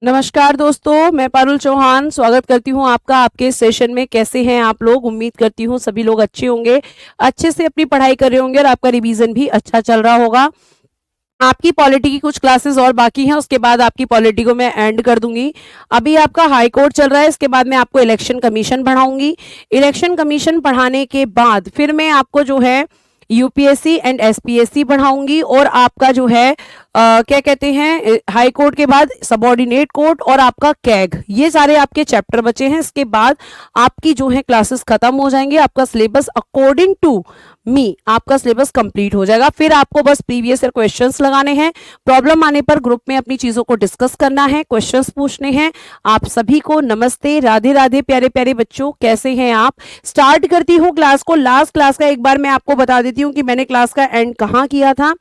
नमस्कार दोस्तों, मैं पारुल चौहान स्वागत करती हूँ आपका आपके सेशन में। कैसे हैं आप लोग? उम्मीद करती हूँ सभी लोग अच्छे होंगे, अच्छे से अपनी पढ़ाई कर रहे होंगे और आपका रिवीजन भी अच्छा चल रहा होगा। आपकी पॉलिटी की कुछ क्लासेस और बाकी हैं, उसके बाद आपकी पॉलिटी को मैं एंड कर दूंगी। अभी आपका हाई कोर्ट चल रहा है, इसके बाद मैं आपको इलेक्शन कमीशन पढ़ाऊंगी। इलेक्शन कमीशन पढ़ाने के बाद फिर मैं आपको जो है यूपीएससी एंड एसपीएससी पढ़ाऊंगी और आपका जो है क्या कहते हैं हाई कोर्ट के बाद सबऑर्डिनेट कोर्ट और आपका कैग, ये सारे आपके चैप्टर बचे हैं। इसके बाद आपकी जो है क्लासेस खत्म हो जाएंगी, आपका सिलेबस अकॉर्डिंग टू मी आपका सिलेबस कंप्लीट हो जाएगा। फिर आपको बस प्रीवियस ईयर क्वेश्चंस लगाने हैं, प्रॉब्लम आने पर ग्रुप में अपनी चीजों को डिस्कस करना है, क्वेश्चंस पूछने हैं। आप सभी को नमस्ते, राधे राधे प्यारे प्यारे बच्चों, कैसे हैं आप? स्टार्ट करती हूँ क्लास को। लास्ट क्लास का एक बार मैं आपको बता देती हूँ कि मैंने क्लास का एंड कहाँ किया था।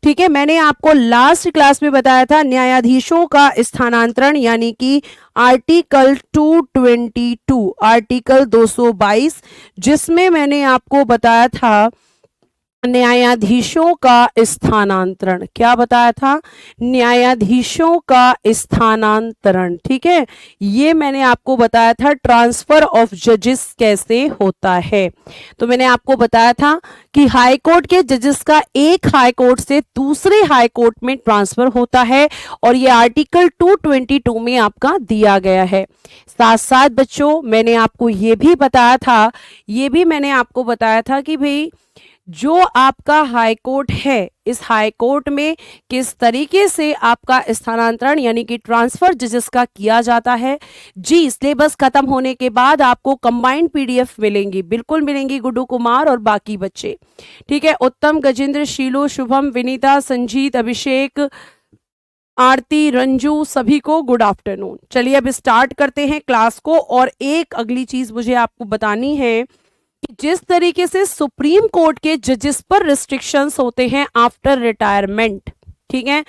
ठीक है, मैंने आपको लास्ट क्लास में बताया था न्यायाधीशों का स्थानांतरण, यानी कि आर्टिकल 222, आर्टिकल 222, जिसमें मैंने आपको बताया था न्यायाधीशों का स्थानांतरण। क्या बताया था? न्यायाधीशों का स्थानांतरण। ठीक है, ये मैंने आपको बताया था ट्रांसफर ऑफ जजेस कैसे होता है। तो मैंने आपको बताया था कि हाई कोर्ट के जजेस का एक हाई कोर्ट से दूसरे हाई कोर्ट में ट्रांसफर होता है और ये आर्टिकल 222 में आपका दिया गया है। साथ साथ बच्चों मैंने आपको ये भी बताया था, कि भाई जो आपका हाई कोर्ट है, इस हाई कोर्ट में किस तरीके से आपका स्थानांतरण यानी कि ट्रांसफर जजेस का किया जाता है। जी, सिलेबस खत्म होने के बाद आपको कंबाइंड पीडीएफ मिलेंगी, बिल्कुल मिलेंगी गुड्डू कुमार और बाकी बच्चे। ठीक है, उत्तम, गजेंद्र, शीलू, शुभम, विनीता, संजीत, अभिषेक, आरती, रंजू, सभी को गुड आफ्टरनून। चलिए अब स्टार्ट करते हैं क्लास को। और एक अगली चीज मुझे आपको बतानी है कि जिस तरीके से सुप्रीम कोर्ट के जजेस पर रिस्ट्रिक्शंस होते हैं आफ्टर रिटायरमेंट, ठीक है,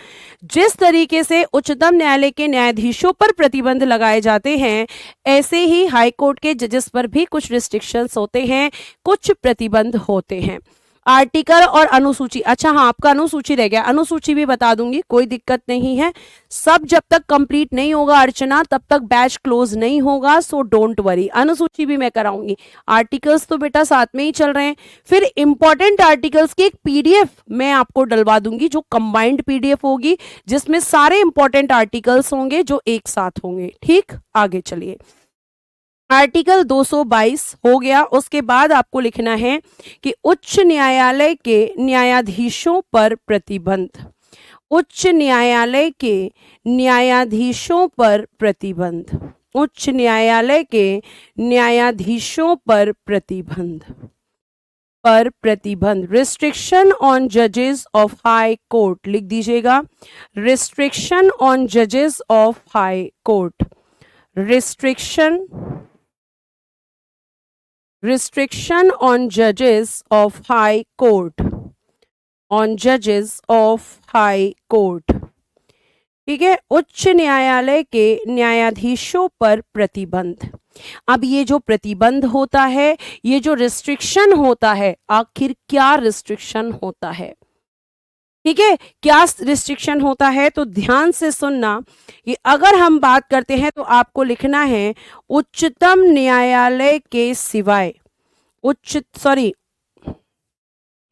जिस तरीके से उच्चतम न्यायालय के न्यायाधीशों पर प्रतिबंध लगाए जाते हैं, ऐसे ही हाई कोर्ट के जजेस पर भी कुछ रिस्ट्रिक्शंस होते हैं, कुछ प्रतिबंध होते हैं। आर्टिकल और अनुसूची, अच्छा हाँ आपका अनुसूची रह गया, अनुसूची भी बता दूंगी, कोई दिक्कत नहीं है। सब जब तक कंप्लीट नहीं होगा अर्चना, तब तक बैच क्लोज नहीं होगा, सो डोंट वरी, अनुसूची भी मैं कराऊंगी। आर्टिकल्स तो बेटा साथ में ही चल रहे हैं। फिर इंपॉर्टेंट आर्टिकल्स की एक पीडीएफ मैं आपको डलवा दूंगी, जो कंबाइंड पीडीएफ होगी, जिसमें सारे इंपॉर्टेंट आर्टिकल्स होंगे जो एक साथ होंगे। ठीक, आगे चलिए। आर्टिकल 222 हो गया। उसके बाद आपको लिखना है कि उच्च न्यायालय के न्यायाधीशों पर प्रतिबंध, उच्च न्यायालय के न्यायाधीशों पर प्रतिबंध, उच्च न्यायालय के न्यायाधीशों पर प्रतिबंध, रिस्ट्रिक्शन ऑन जजेस ऑफ हाई कोर्ट, लिख दीजिएगा, रिस्ट्रिक्शन ऑन जजेस of high court, restriction on judges of high court, on judges of high court। ठीक है, उच्च न्यायालय के न्यायाधीशों पर प्रतिबंध। अब ये जो प्रतिबंध होता है, ये जो रिस्ट्रिक्शन होता है, आखिर क्या रिस्ट्रिक्शन होता है? ठीक है, क्या रिस्ट्रिक्शन होता है? तो ध्यान से सुनना कि अगर हम बात करते हैं तो आपको लिखना है उच्चतम न्यायालय के सिवाय,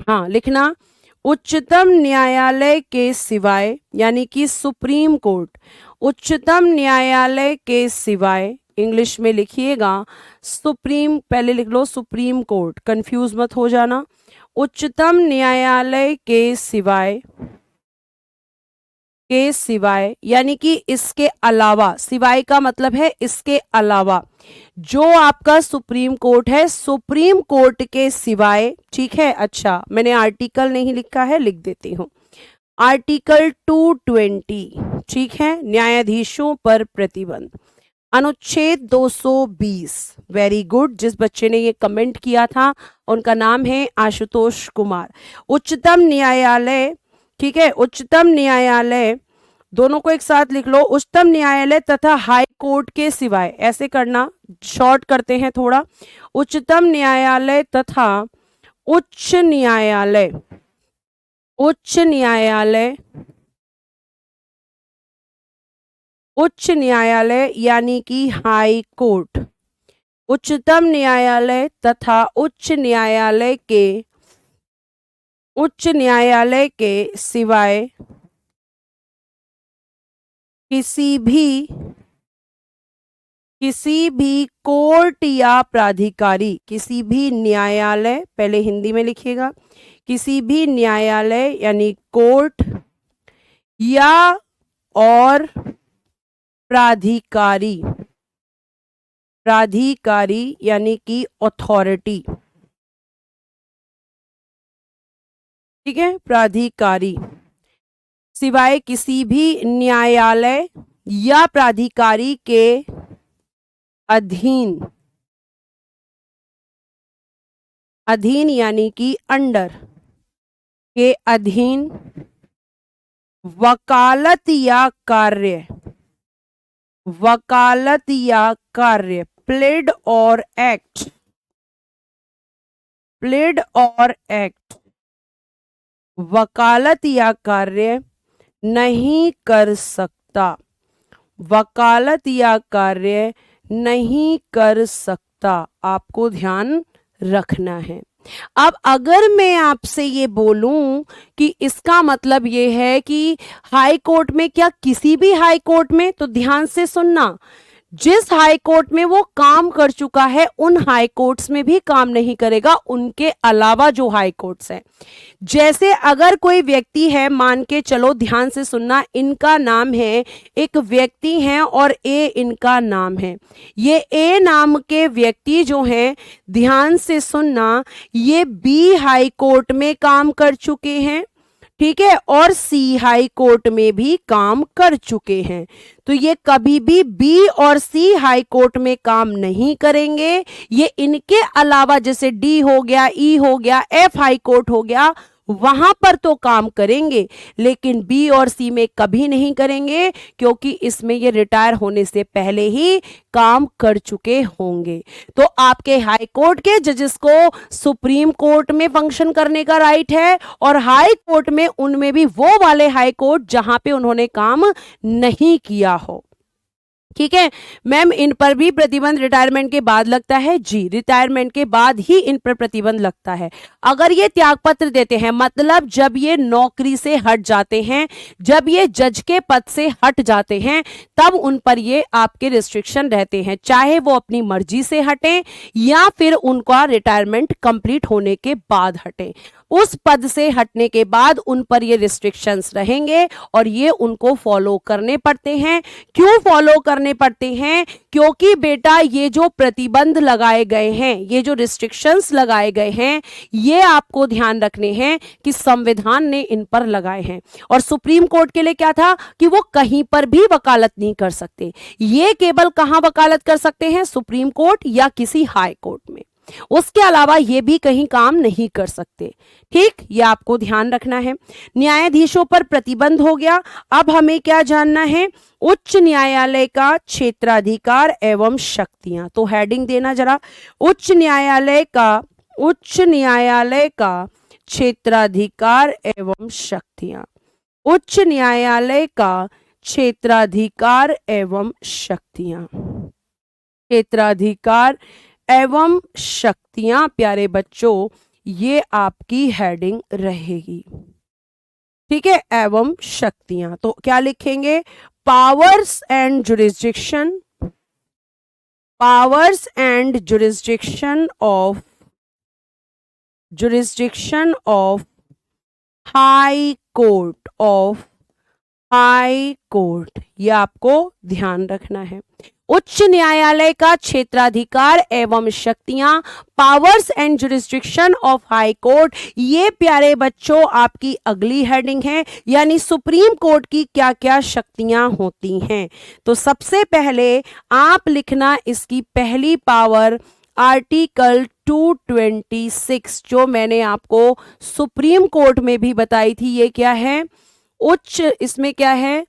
लिखना उच्चतम न्यायालय के सिवाय, यानी कि सुप्रीम कोर्ट, उच्चतम न्यायालय के सिवाय, इंग्लिश में लिखिएगा सुप्रीम, पहले लिख लो सुप्रीम कोर्ट, कंफ्यूज मत हो जाना। उच्चतम न्यायालय के सिवाय यानी कि इसके अलावा, सिवाय का मतलब है इसके अलावा, जो आपका सुप्रीम कोर्ट है, सुप्रीम कोर्ट के सिवाय। ठीक है, अच्छा मैंने आर्टिकल नहीं लिखा है, लिख देती हूं, आर्टिकल 220। ठीक है, न्यायाधीशों पर प्रतिबंध, अनुच्छेद 220। वेरी गुड, जिस बच्चे ने ये कमेंट किया था उनका नाम है आशुतोष कुमार। उच्चतम न्यायालय, ठीक है, उच्चतम न्यायालय, दोनों को एक साथ लिख लो, उच्चतम न्यायालय तथा हाई कोर्ट के सिवाय, ऐसे करना, शॉर्ट करते हैं थोड़ा, उच्चतम न्यायालय तथा उच्च न्यायालय, उच्च न्यायालय, उच्च न्यायालय यानी कि हाई कोर्ट, उच्चतम न्यायालय तथा उच्च न्यायालय के सिवाय किसी भी कोर्ट या प्राधिकारी, किसी भी न्यायालय, पहले हिंदी में लिखिएगा, किसी भी न्यायालय यानी कोर्ट या और प्राधिकारी यानी कि अथॉरिटी, ठीक है, प्राधिकारी सिवाय किसी भी न्यायालय या प्राधिकारी के अधीन यानी कि अंडर के अधीन वकालत या कार्य प्लेड और एक्ट वकालत या कार्य नहीं कर सकता, आपको ध्यान रखना है। अब अगर मैं आपसे ये बोलूं कि इसका मतलब ये है कि हाई कोर्ट में, क्या किसी भी हाई कोर्ट में, तो ध्यान से सुनना, जिस हाई कोर्ट में वो काम कर चुका है उन हाई कोर्ट्स में भी काम नहीं करेगा, उनके अलावा जो हाई कोर्ट्स हैं। जैसे अगर कोई व्यक्ति है, मान के चलो, ध्यान से सुनना, इनका नाम है, एक व्यक्ति हैं और ए इनका नाम है, ये ए नाम के व्यक्ति जो हैं, ध्यान से सुनना, ये बी हाई कोर्ट में काम कर चुके हैं, ठीक है, और सी हाई कोर्ट में भी काम कर चुके हैं, तो ये कभी भी बी और सी हाई कोर्ट में काम नहीं करेंगे। ये इनके अलावा जैसे डी हो गया, ई हो गया, एफ हाई कोर्ट हो गया, वहां पर तो काम करेंगे, लेकिन बी और सी में कभी नहीं करेंगे, क्योंकि इसमें ये रिटायर होने से पहले ही काम कर चुके होंगे। तो आपके हाई कोर्ट के जजेस को सुप्रीम कोर्ट में फंक्शन करने का राइट है, और हाई कोर्ट में उनमें भी वो वाले हाई कोर्ट जहां पे उन्होंने काम नहीं किया हो, ठीक है। मैम इन पर भी प्रतिबंध रिटायरमेंट के बाद लगता है? जी, रिटायरमेंट के बाद ही इन पर प्रतिबंध लगता है। अगर ये त्यागपत्र देते हैं, मतलब जब ये नौकरी से हट जाते हैं, जब ये जज के पद से हट जाते हैं, तब उन पर ये आपके रिस्ट्रिक्शन रहते हैं, चाहे वो अपनी मर्जी से हटें या फिर उनका रिटायरमेंट कंप्लीट होने के बाद हटें। उस पद से हटने के बाद उन पर ये रिस्ट्रिक्शंस रहेंगे और ये उनको फॉलो करने पड़ते हैं। क्यों फॉलो करने पड़ते हैं? क्योंकि बेटा ये जो प्रतिबंध लगाए गए हैं, ये जो रिस्ट्रिक्शंस लगाए गए हैं, ये आपको ध्यान रखने हैं कि संविधान ने इन पर लगाए हैं। और सुप्रीम कोर्ट के लिए क्या था कि वो कहीं पर भी वकालत नहीं कर सकते, ये केवल कहां वकालत कर सकते हैं? सुप्रीम कोर्ट या किसी हाई कोर्ट में, उसके अलावा ये भी कहीं काम नहीं कर सकते, ठीक, ये आपको ध्यान रखना है। न्यायाधीशों पर प्रतिबंध हो गया। अब हमें क्या जानना है? उच्च न्यायालय का क्षेत्राधिकार एवं शक्तियां। तो हेडिंग देना जरा, उच्च न्यायालय का क्षेत्राधिकार एवं शक्तियां, उच्च न्यायालय का क्षेत्राधिकार एवं शक्तियां, क्षेत्राधिकार एवं शक्तियां, प्यारे बच्चों, ये आपकी हेडिंग रहेगी, ठीक है, एवं शक्तियां। तो क्या लिखेंगे? Powers and jurisdiction, of high court, ये आपको ध्यान रखना है। उच्च न्यायालय का क्षेत्राधिकार एवं शक्तियां, powers and jurisdiction of high court, ये प्यारे बच्चों आपकी अगली हेडिंग है, यानी सुप्रीम कोर्ट की क्या क्या शक्तियां होती हैं। तो सबसे पहले आप लिखना इसकी पहली पावर, आर्टिकल 226, जो मैंने आपको सुप्रीम कोर्ट में भी बताई थी। ये क्या है? इसमें क्या है?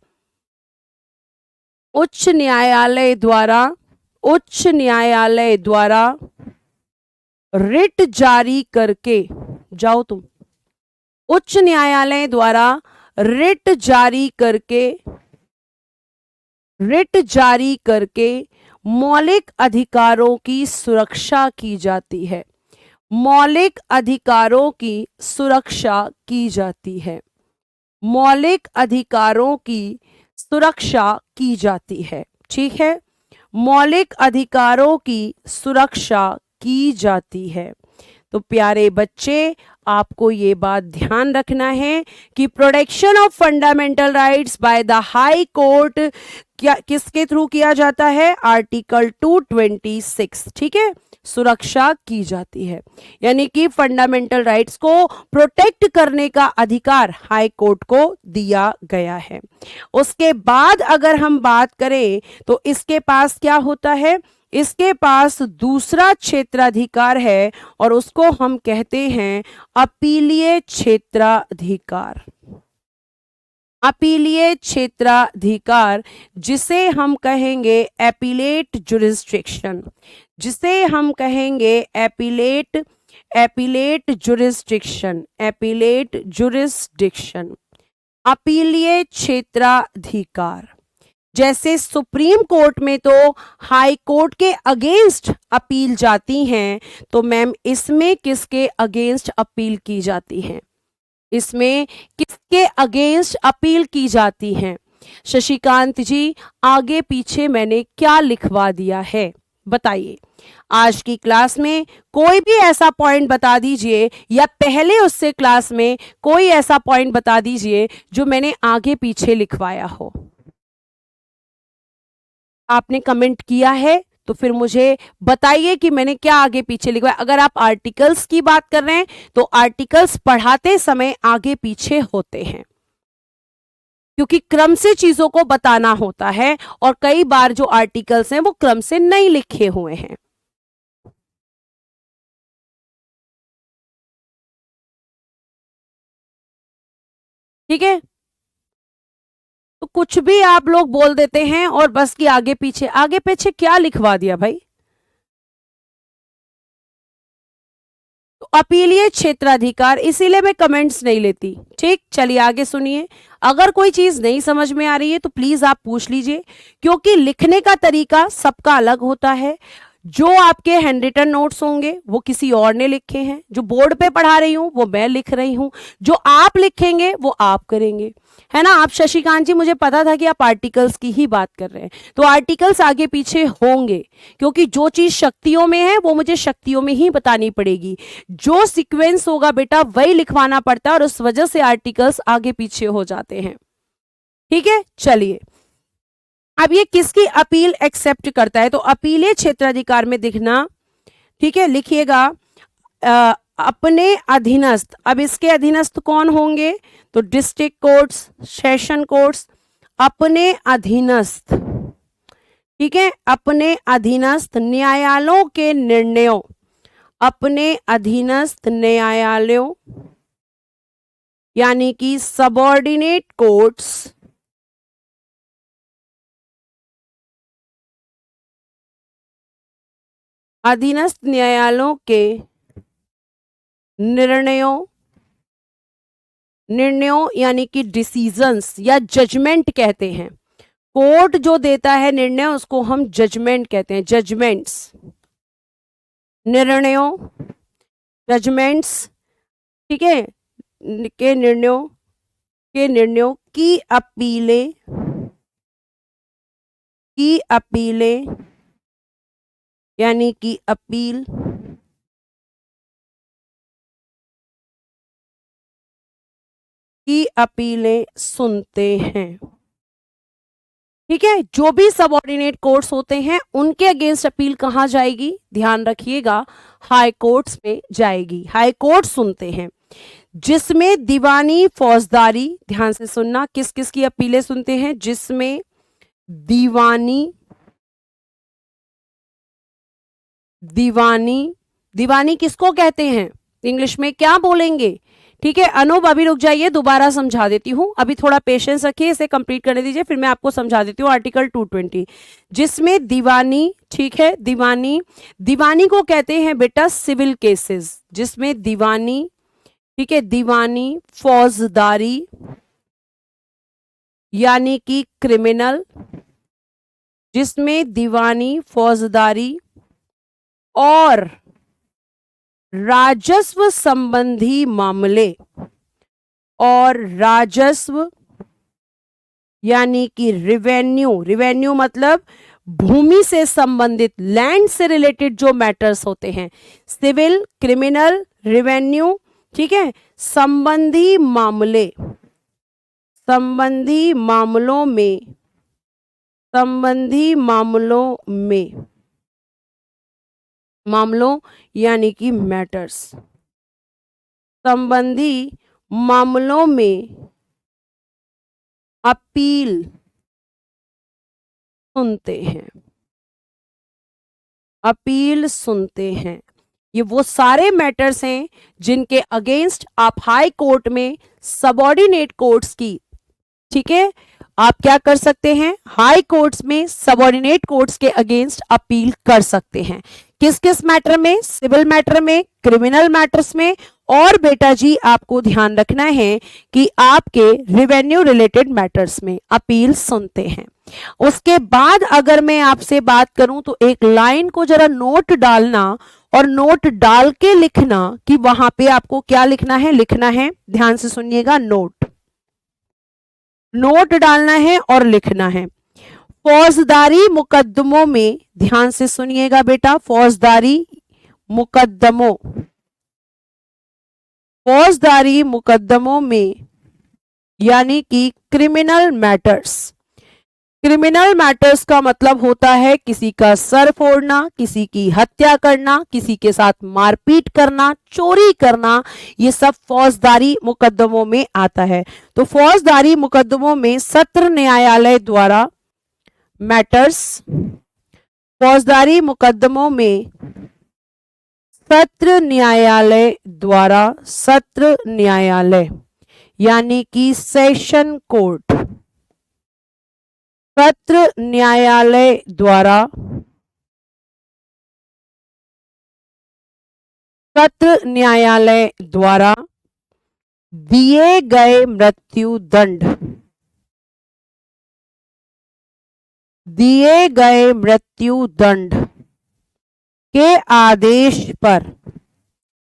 उच्च न्यायालय द्वारा रिट जारी करके, जाओ तुम, उच्च न्यायालय द्वारा रिट जारी करके रिट जारी करके मौलिक अधिकारों की सुरक्षा की जाती है। मौलिक अधिकारों की सुरक्षा की जाती है। मौलिक अधिकारों की सुरक्षा की जाती है। ठीक है, मौलिक अधिकारों की सुरक्षा की जाती है। तो प्यारे बच्चे, आपको ये बात ध्यान रखना है कि protection of fundamental rights by the high court क्या किसके थ्रू किया जाता है? आर्टिकल 226। ठीक है, सुरक्षा की जाती है, यानी कि फंडामेंटल राइट्स को प्रोटेक्ट करने का अधिकार हाई कोर्ट को दिया गया है। उसके बाद अगर हम बात करें तो इसके पास क्या होता है? इसके पास दूसरा क्षेत्राधिकार है और उसको हम कहते हैं अपीलीय क्षेत्राधिकार। अपीलीय क्षेत्राधिकार, जिसे हम कहेंगे एपीलेट जुरिस्डिक्शन, जिसे हम कहेंगे एपीलेट जुरिस्डिक्शन, एपीलेट जुरिस्डिक्शन, अपीलीय क्षेत्राधिकार। जैसे सुप्रीम कोर्ट में तो हाई कोर्ट के अगेंस्ट अपील जाती हैं, तो मैम इसमें किसके अगेंस्ट अपील की जाती है? इसमें किसके अगेंस्ट अपील की जाती है? शशिकांत जी, आगे पीछे मैंने क्या लिखवा दिया है बताइए। आज की क्लास में कोई भी ऐसा पॉइंट बता दीजिए, या पहले उससे क्लास में कोई ऐसा पॉइंट बता दीजिए जो मैंने आगे पीछे लिखवाया हो। आपने कमेंट किया है तो फिर मुझे बताइए कि मैंने क्या आगे पीछे लिखवाया। अगर आप आर्टिकल्स की बात कर रहे हैं तो आर्टिकल्स पढ़ाते समय आगे पीछे होते हैं, क्योंकि क्रम से चीजों को बताना होता है, और कई बार जो आर्टिकल्स हैं वो क्रम से नहीं लिखे हुए हैं। ठीक है, तो कुछ भी आप लोग बोल देते हैं और बस कि आगे पीछे क्या लिखवा दिया भाई। तो अपीलीय क्षेत्राधिकार, इसीलिए मैं कमेंट्स नहीं लेती। ठीक, चलिए आगे सुनिए। अगर कोई चीज नहीं समझ में आ रही है तो प्लीज आप पूछ लीजिए, क्योंकि लिखने का तरीका सबका अलग होता है। जो आपके हैंड रिटन नोट्स होंगे वो किसी और ने लिखे हैं, जो बोर्ड पे पढ़ा रही हूं वो मैं लिख रही हूं, जो आप लिखेंगे वो आप करेंगे, है ना। आप शशिकांत जी, मुझे पता था कि आप आर्टिकल्स की ही बात कर रहे हैं, तो आर्टिकल्स आगे पीछे होंगे, क्योंकि जो चीज शक्तियों में है वो मुझे शक्तियों में ही बतानी पड़ेगी। जो सीक्वेंस होगा बेटा वही लिखवाना पड़ता है, और उस वजह से आर्टिकल्स आगे पीछे हो जाते हैं। ठीक है, चलिए अब ये किसकी अपील एक्सेप्ट करता है? तो अपीलीय क्षेत्राधिकार में दिखना, ठीक है, लिखिएगा अपने अधीनस्थ। अब इसके अधीनस्थ कौन होंगे? तो डिस्ट्रिक्ट कोर्ट्स, सेशन कोर्ट्स, अपने अधीनस्थ। ठीक है, अपने अधीनस्थ न्यायालयों के निर्णयों, अपने अधीनस्थ न्यायालयों यानी कि सबऑर्डिनेट कोर्ट्स, अधीनस्थ न्यायालयों के निर्णयों यानी कि डिसीजंस या जजमेंट कहते हैं। कोर्ट जो देता है निर्णय उसको हम जजमेंट कहते हैं, जजमेंट्स, निर्णयों, जजमेंट्स, ठीक है, के निर्णयों की अपीलें यानी कि अपील की अपीलें सुनते हैं। ठीक है, जो भी सबऑर्डिनेट कोर्ट्स होते हैं उनके अगेंस्ट अपील कहां जाएगी? ध्यान रखिएगा, हाई कोर्ट्स में जाएगी। हाई कोर्ट सुनते हैं, जिसमें दीवानी फौजदारी, ध्यान से सुनना, किस किस की अपीलें सुनते हैं? जिसमें दीवानी किसको कहते हैं? इंग्लिश में क्या बोलेंगे? ठीक है अनूप, अभी रुक जाइए, दोबारा समझा देती हूं, अभी थोड़ा पेशेंस रखिए, इसे कंप्लीट करने दीजिए, फिर मैं आपको समझा देती हूँ। आर्टिकल 220, जिसमें दीवानी, ठीक है, दीवानी को कहते हैं बेटा सिविल केसेस, जिसमें दीवानी, ठीक है, दीवानी फौजदारी यानी कि क्रिमिनल जिसमें दीवानी, फौजदारी और राजस्व संबंधी मामले और राजस्व यानी कि रिवेन्यू मतलब भूमि से संबंधित, लैंड से रिलेटेड जो मैटर्स होते हैं, सिविल, क्रिमिनल, रिवेन्यू, ठीक है, संबंधी मामलों यानी कि मैटर्स, संबंधी मामलों में अपील सुनते हैं। ये वो सारे मैटर्स हैं जिनके अगेंस्ट आप हाई कोर्ट में सबऑर्डिनेट कोर्ट्स की, ठीक है, आप क्या कर सकते हैं, हाई कोर्ट्स में सबऑर्डिनेट कोर्ट्स के अगेंस्ट अपील कर सकते हैं। किस किस मैटर में, सिविल मैटर में, क्रिमिनल मैटर्स में, और बेटा जी आपको ध्यान रखना है कि आपके रिवेन्यू रिलेटेड मैटर्स में अपील सुनते हैं। उसके बाद अगर मैं आपसे बात करूं तो एक लाइन को जरा नोट डालना और नोट डाल के लिखना कि वहां पे आपको क्या लिखना है, ध्यान से सुनिएगा, नोट डालना है और लिखना है। फौजदारी मुकदमों में, ध्यान से सुनिएगा बेटा, फौजदारी मुकदमों में यानी कि क्रिमिनल मैटर्स का मतलब होता है किसी का सर फोड़ना, किसी की हत्या करना, किसी के साथ मारपीट करना, चोरी करना, ये सब फौजदारी मुकदमों में आता है। तो फौजदारी मुकदमों में सत्र न्यायालय द्वारा सत्र न्यायालय यानी कि सेशन कोर्ट, सत्र न्यायालय द्वारा दिए गए मृत्युदंड के आदेश पर,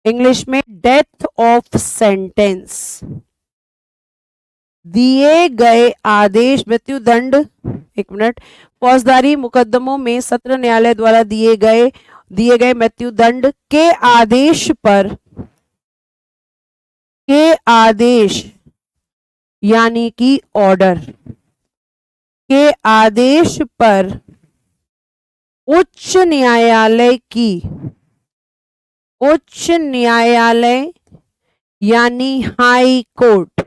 इंग्लिश में डेथ ऑफ सेंटेंस, दिए गए आदेश, मृत्युदंड, एक मिनट, फौजदारी मुकदमों में सत्र न्यायालय द्वारा दिए गए मृत्युदंड के आदेश यानी कि ऑर्डर के आदेश पर उच्च न्यायालय यानी हाई कोर्ट,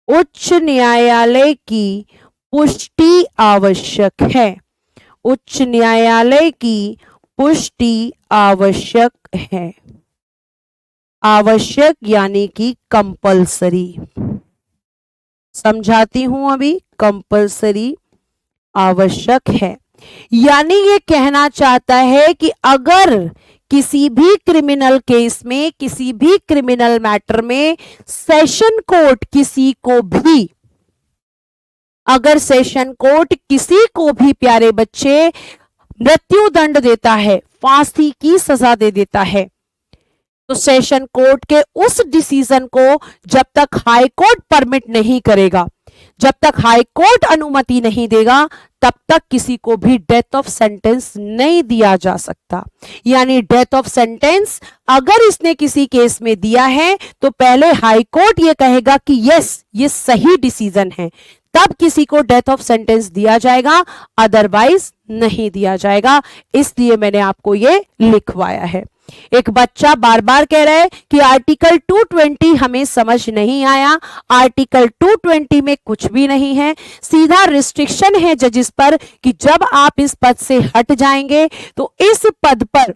उच्च न्यायालय की पुष्टि आवश्यक है, उच्च न्यायालय की पुष्टि आवश्यक है, आवश्यक यानी कि कंपलसरी, समझाती हूं अभी, कंपलसरी आवश्यक है। यानी ये कहना चाहता है कि अगर किसी भी क्रिमिनल केस में, किसी भी क्रिमिनल मैटर में सेशन कोर्ट किसी को भी, अगर सेशन कोर्ट किसी को भी प्यारे बच्चे मृत्युदंड देता है, फांसी की सजा दे देता है, तो सेशन कोर्ट के उस डिसीजन को जब तक हाई कोर्ट परमिट नहीं करेगा, जब तक हाई कोर्ट अनुमति नहीं देगा, तब तक किसी को भी डेथ ऑफ सेंटेंस नहीं दिया जा सकता। यानी डेथ ऑफ सेंटेंस अगर इसने किसी केस में दिया है तो पहले हाई कोर्ट ये कहेगा कि यस ये सही डिसीजन है, तब किसी को डेथ ऑफ सेंटेंस दिया जाएगा, अदरवाइज नहीं दिया जाएगा। इसलिए मैंने आपको ये लिखवाया है। एक बच्चा बार बार कह रहा है कि आर्टिकल 220 हमें समझ नहीं आया। आर्टिकल 220 में कुछ भी नहीं है, सीधा रिस्ट्रिक्शन है जजिस पर कि जब आप इस पद से हट जाएंगे तो इस पद पर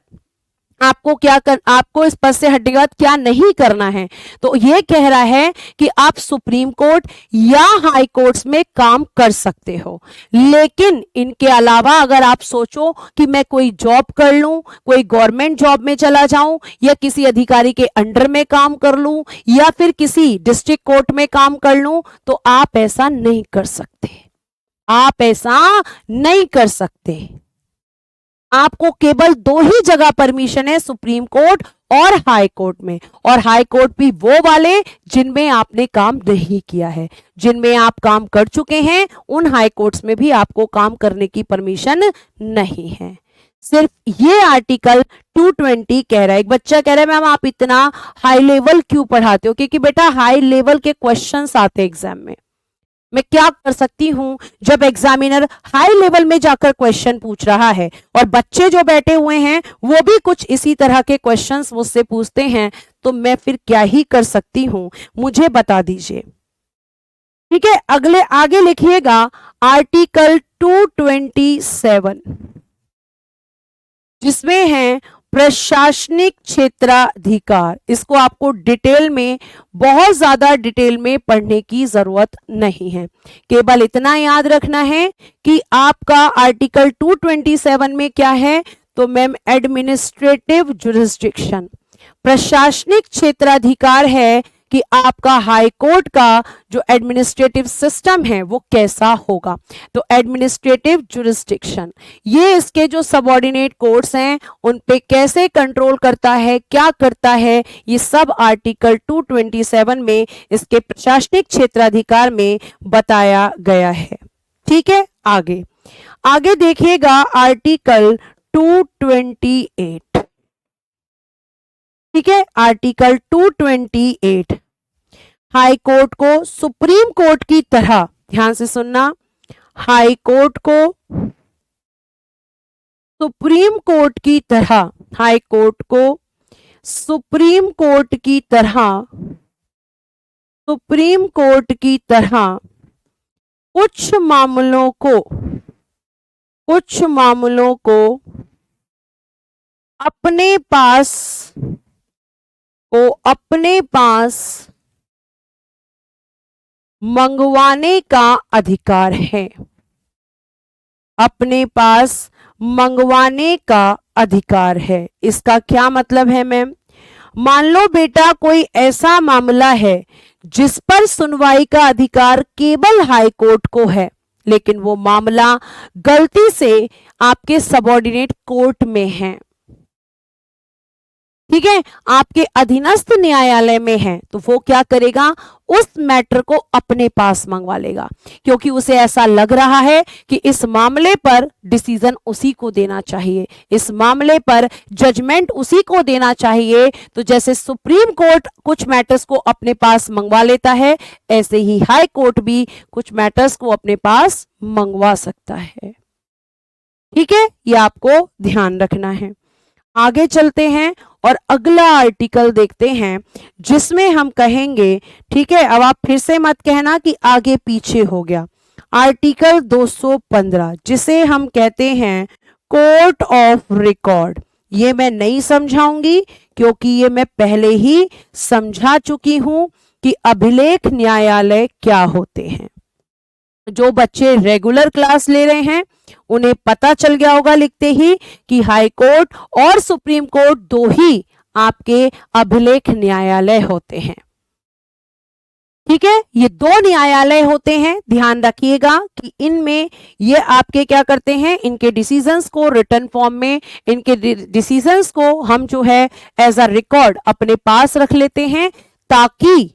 आपको इस पद से हटने के बाद क्या नहीं करना है। तो ये कह रहा है कि आप सुप्रीम कोर्ट या हाई कोर्ट्स में काम कर सकते हो, लेकिन इनके अलावा अगर आप सोचो कि मैं कोई जॉब कर लूं, कोई गवर्नमेंट जॉब में चला जाऊं, या किसी अधिकारी के अंडर में काम कर लूं, या फिर किसी डिस्ट्रिक्ट कोर्ट में काम कर लूं, तो आप ऐसा नहीं कर सकते। आप ऐसा नहीं कर सकते। आपको केवल दो ही जगह परमिशन है, सुप्रीम कोर्ट और हाई कोर्ट में, और हाई कोर्ट भी वो वाले जिनमें आपने काम नहीं किया है। जिनमें आप काम कर चुके हैं उन हाई कोर्ट्स में भी आपको काम करने की परमिशन नहीं है। सिर्फ ये आर्टिकल 220 कह रहा है। एक बच्चा कह रहा है मैम आप इतना हाई लेवल क्यों पढ़ाते हो? क्योंकि बेटा हाई लेवल के क्वेश्चंस आते हैं एग्जाम में। मैं क्या कर सकती हूं जब एग्जामिनर हाई लेवल में जाकर क्वेश्चन पूछ रहा है और बच्चे जो बैठे हुए हैं वो भी कुछ इसी तरह के क्वेश्चंस मुझसे पूछते हैं, तो मैं फिर क्या ही कर सकती हूं, मुझे बता दीजिए। ठीक है, अगले आगे लिखिएगा आर्टिकल 227 जिसमें है प्रशासनिक क्षेत्राधिकार। इसको आपको डिटेल में, बहुत ज्यादा डिटेल में पढ़ने की जरूरत नहीं है। केवल इतना याद रखना है कि आपका आर्टिकल 227 में क्या है, तो मैम एडमिनिस्ट्रेटिव जुरिस्डिक्शन, प्रशासनिक क्षेत्राधिकार है कि आपका हाई कोर्ट का जो एडमिनिस्ट्रेटिव सिस्टम है वो कैसा होगा। तो एडमिनिस्ट्रेटिव जुरिस्डिक्शन ये इसके जो सबऑर्डिनेट कोर्ट्स हैं उन पे कैसे कंट्रोल करता है, क्या करता है, ये सब आर्टिकल 227 में इसके प्रशासनिक क्षेत्राधिकार में बताया गया है। ठीक है, आगे आगे देखिएगा आर्टिकल 228। ठीक है, आर्टिकल 228 हाई कोर्ट को सुप्रीम कोर्ट की तरह, ध्यान से सुनना, हाई कोर्ट को सुप्रीम कोर्ट की तरह, हाई कोर्ट को सुप्रीम कोर्ट की तरह, सुप्रीम कोर्ट की तरह कुछ मामलों को अपने पास मंगवाने का अधिकार है। अपने पास मंगवाने का अधिकार है। इसका क्या मतलब है मैम? मान लो बेटा कोई ऐसा मामला है जिस पर सुनवाई का अधिकार केवल हाई कोर्ट को है, लेकिन वो मामला गलती से आपके सबऑर्डिनेट कोर्ट में है। ठीक है, आपके अधीनस्थ न्यायालय में है, तो वो क्या करेगा, उस मैटर को अपने पास मंगवा लेगा, क्योंकि उसे ऐसा लग रहा है कि इस मामले पर डिसीजन उसी को देना चाहिए, इस मामले पर जजमेंट उसी को देना चाहिए। तो जैसे सुप्रीम कोर्ट कुछ मैटर्स को अपने पास मंगवा लेता है, ऐसे ही हाई कोर्ट भी कुछ मैटर्स को अपने पास मंगवा सकता है। ठीक है, ये आपको ध्यान रखना है। आगे चलते हैं और अगला आर्टिकल देखते हैं जिसमें हम कहेंगे, ठीक है, अब आप फिर से मत कहना कि आगे पीछे हो गया। आर्टिकल 215 जिसे हम कहते हैं कोर्ट ऑफ रिकॉर्ड, ये मैं नहीं समझाऊंगी क्योंकि ये मैं पहले ही समझा चुकी हूं कि अभिलेख न्यायालय क्या होते हैं। जो बच्चे रेगुलर क्लास ले रहे हैं उन्हें पता चल गया होगा लिखते ही कि हाई कोर्ट और सुप्रीम कोर्ट दो ही आपके अभिलेख न्यायालय होते हैं। ठीक है, ये दो न्यायालय होते हैं। ध्यान रखिएगा कि इनमें ये आपके क्या करते हैं, इनके डिसीजंस को रिटन फॉर्म में, इनके डिसीजंस को हम जो है एज अ रिकॉर्ड अपने पास रख लेते हैं, ताकि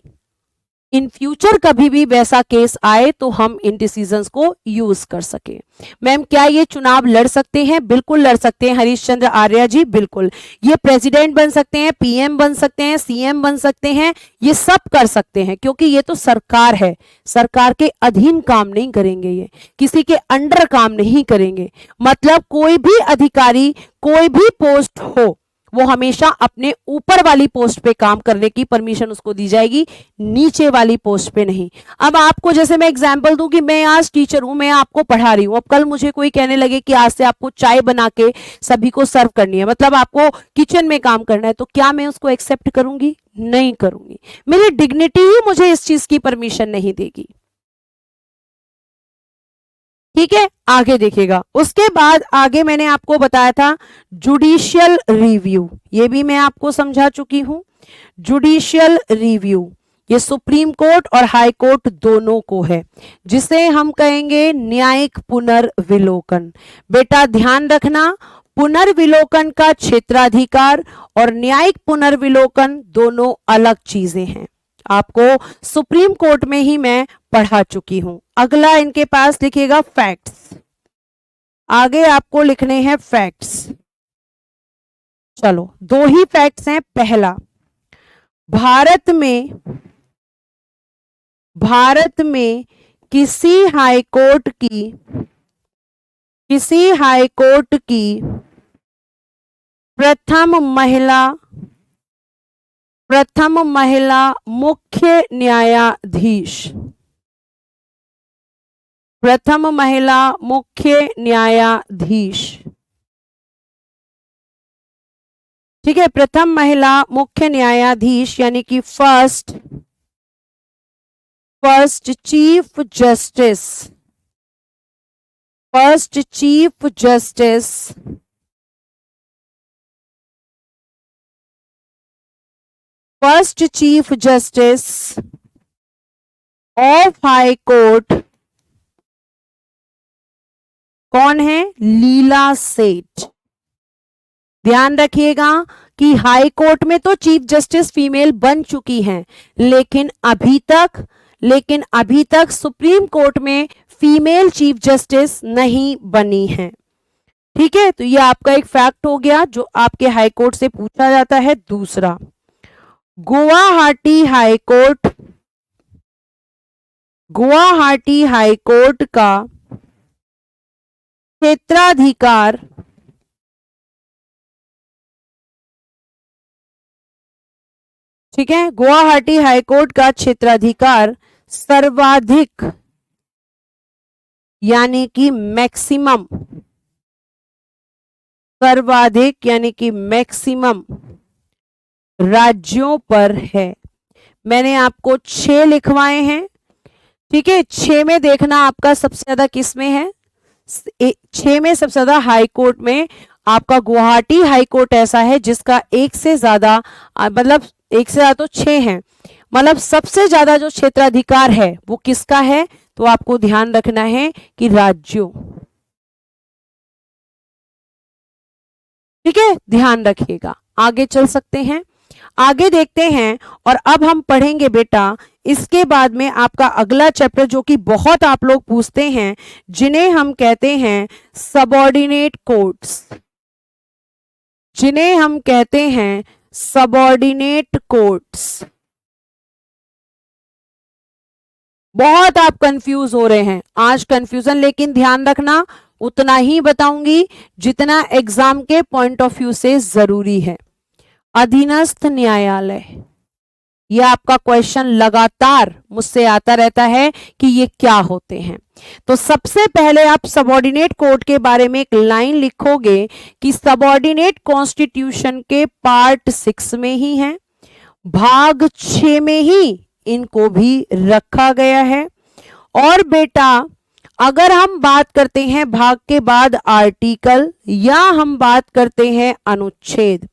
इन फ्यूचर कभी भी वैसा केस आए तो हम इन डिसीजंस को यूज कर सके। मैम क्या ये चुनाव लड़ सकते हैं? बिल्कुल लड़ सकते हैं हरीशचंद्र आर्या जी, बिल्कुल। ये प्रेसिडेंट बन सकते हैं, पीएम बन सकते हैं, सीएम बन सकते हैं, ये सब कर सकते हैं, क्योंकि ये तो सरकार है, सरकार के अधीन काम नहीं करेंगे, ये किसी के अंडर काम नहीं करेंगे। मतलब कोई भी अधिकारी कोई भी पोस्ट हो वो हमेशा अपने ऊपर वाली पोस्ट पे काम करने की परमिशन उसको दी जाएगी, नीचे वाली पोस्ट पे नहीं। अब आपको जैसे मैं एग्जांपल दूं कि मैं आज टीचर हूं, मैं आपको पढ़ा रही हूं, अब कल मुझे कोई कहने लगे कि आज से आपको चाय बना के सभी को सर्व करनी है, मतलब आपको किचन में काम करना है, तो क्या मैं उसको एक्सेप्ट करूंगी? नहीं करूंगी। मेरी डिग्निटी ही मुझे इस चीज की परमिशन नहीं देगी। ठीक है, आगे देखिएगा। उसके बाद आगे मैंने आपको बताया था जुडिशियल रिव्यू, ये भी मैं आपको समझा चुकी हूं। जुडिशियल रिव्यू ये सुप्रीम कोर्ट और हाई कोर्ट दोनों को है, जिसे हम कहेंगे न्यायिक पुनर्विलोकन। बेटा ध्यान रखना, पुनर्विलोकन का क्षेत्राधिकार और न्यायिक पुनर्विलोकन दोनों अलग चीजें हैं। आपको सुप्रीम कोर्ट में ही मैं पढ़ा चुकी हूं। अगला इनके पास लिखिएगा फैक्ट्स। आगे आपको लिखने हैं फैक्ट्स। चलो, दो ही फैक्ट्स हैं। पहला, भारत में किसी हाई कोर्ट की प्रथम महिला मुख्य न्यायाधीश, ठीक है, प्रथम महिला मुख्य न्यायाधीश यानी कि first chief justice, of high court कौन है? लीला सेठ। ध्यान रखिएगा कि हाई कोर्ट में तो चीफ जस्टिस फीमेल बन चुकी हैं, लेकिन अभी तक सुप्रीम कोर्ट में फीमेल चीफ जस्टिस नहीं बनी है। ठीक है, तो ये आपका एक फैक्ट हो गया जो आपके हाई कोर्ट से पूछा जाता है। दूसरा, गुवाहाटी हाई कोर्ट का क्षेत्राधिकार ठीक है, गुवाहाटी हाई कोर्ट का क्षेत्राधिकार सर्वाधिक यानी कि मैक्सिमम राज्यों पर है। मैंने आपको 6 लिखवाए हैं। ठीक है, 6 में देखना आपका सबसे ज्यादा किस में है। 6 में सबसे ज्यादा हाई कोर्ट में आपका गुवाहाटी हाई कोर्ट ऐसा है जिसका एक से ज्यादा तो 6 हैं, मतलब सबसे ज्यादा जो क्षेत्राधिकार है वो किसका है? तो आपको ध्यान रखना है कि राज्यों। ठीक है, ध्यान रखिएगा। आगे चल सकते हैं, आगे देखते हैं। और अब हम पढ़ेंगे बेटा, इसके बाद में आपका अगला चैप्टर जो कि बहुत आप लोग पूछते हैं, जिन्हें हम कहते हैं सबऑर्डिनेट कोर्ट्स। बहुत आप कंफ्यूज हो रहे हैं आज। कंफ्यूजन लेकिन ध्यान रखना उतना ही बताऊंगी जितना एग्जाम के पॉइंट ऑफ व्यू से जरूरी है। अधीनस्थ न्यायालय, यह आपका क्वेश्चन लगातार मुझसे आता रहता है कि ये क्या होते हैं। तो सबसे पहले आप सबऑर्डिनेट कोर्ट के बारे में एक लाइन लिखोगे कि सबऑर्डिनेट कॉन्स्टिट्यूशन के पार्ट 6 में ही है, भाग 6 में ही इनको भी रखा गया है। और बेटा अगर हम बात करते हैं भाग के बाद आर्टिकल या हम बात करते हैं अनुच्छेद,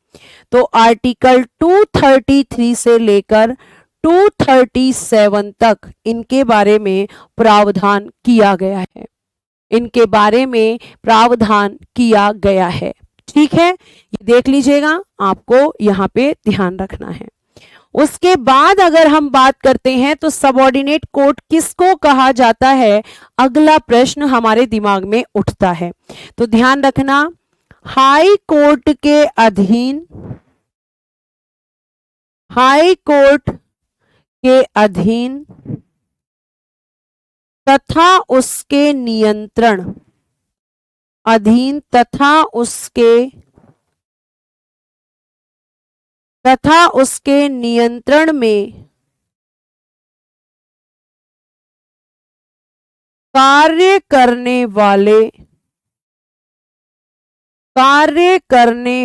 तो आर्टिकल 233 से लेकर 237 तक इनके बारे में प्रावधान किया गया है। ठीक है, ये देख लीजिएगा, आपको यहां पे ध्यान रखना है। उसके बाद अगर हम बात करते हैं तो सबऑर्डिनेट कोर्ट किसको कहा जाता है, अगला प्रश्न हमारे दिमाग में उठता है। तो ध्यान रखना, हाई कोर्ट के अधीन तथा उसके नियंत्रण में कार्य करने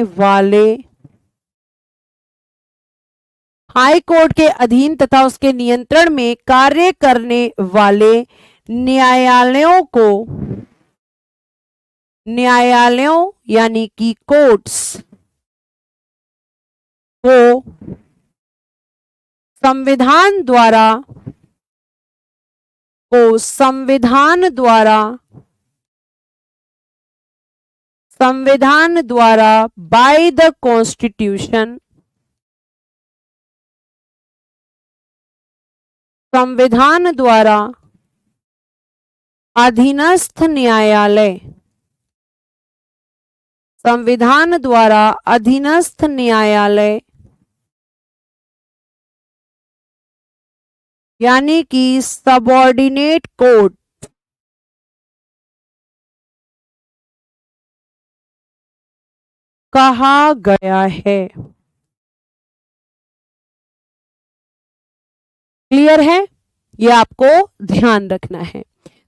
वाले हाई कोर्ट के अधीन तथा उसके नियंत्रण में कार्य करने वाले न्यायालयों यानी कि कोर्ट्स को संविधान द्वारा बाय द कॉन्स्टिट्यूशन, संविधान द्वारा अधीनस्थ न्यायालय, संविधान द्वारा अधीनस्थ न्यायालय यानी कि सबऑर्डिनेट कोर्ट कहा गया है। क्लियर है? ये आपको ध्यान रखना है।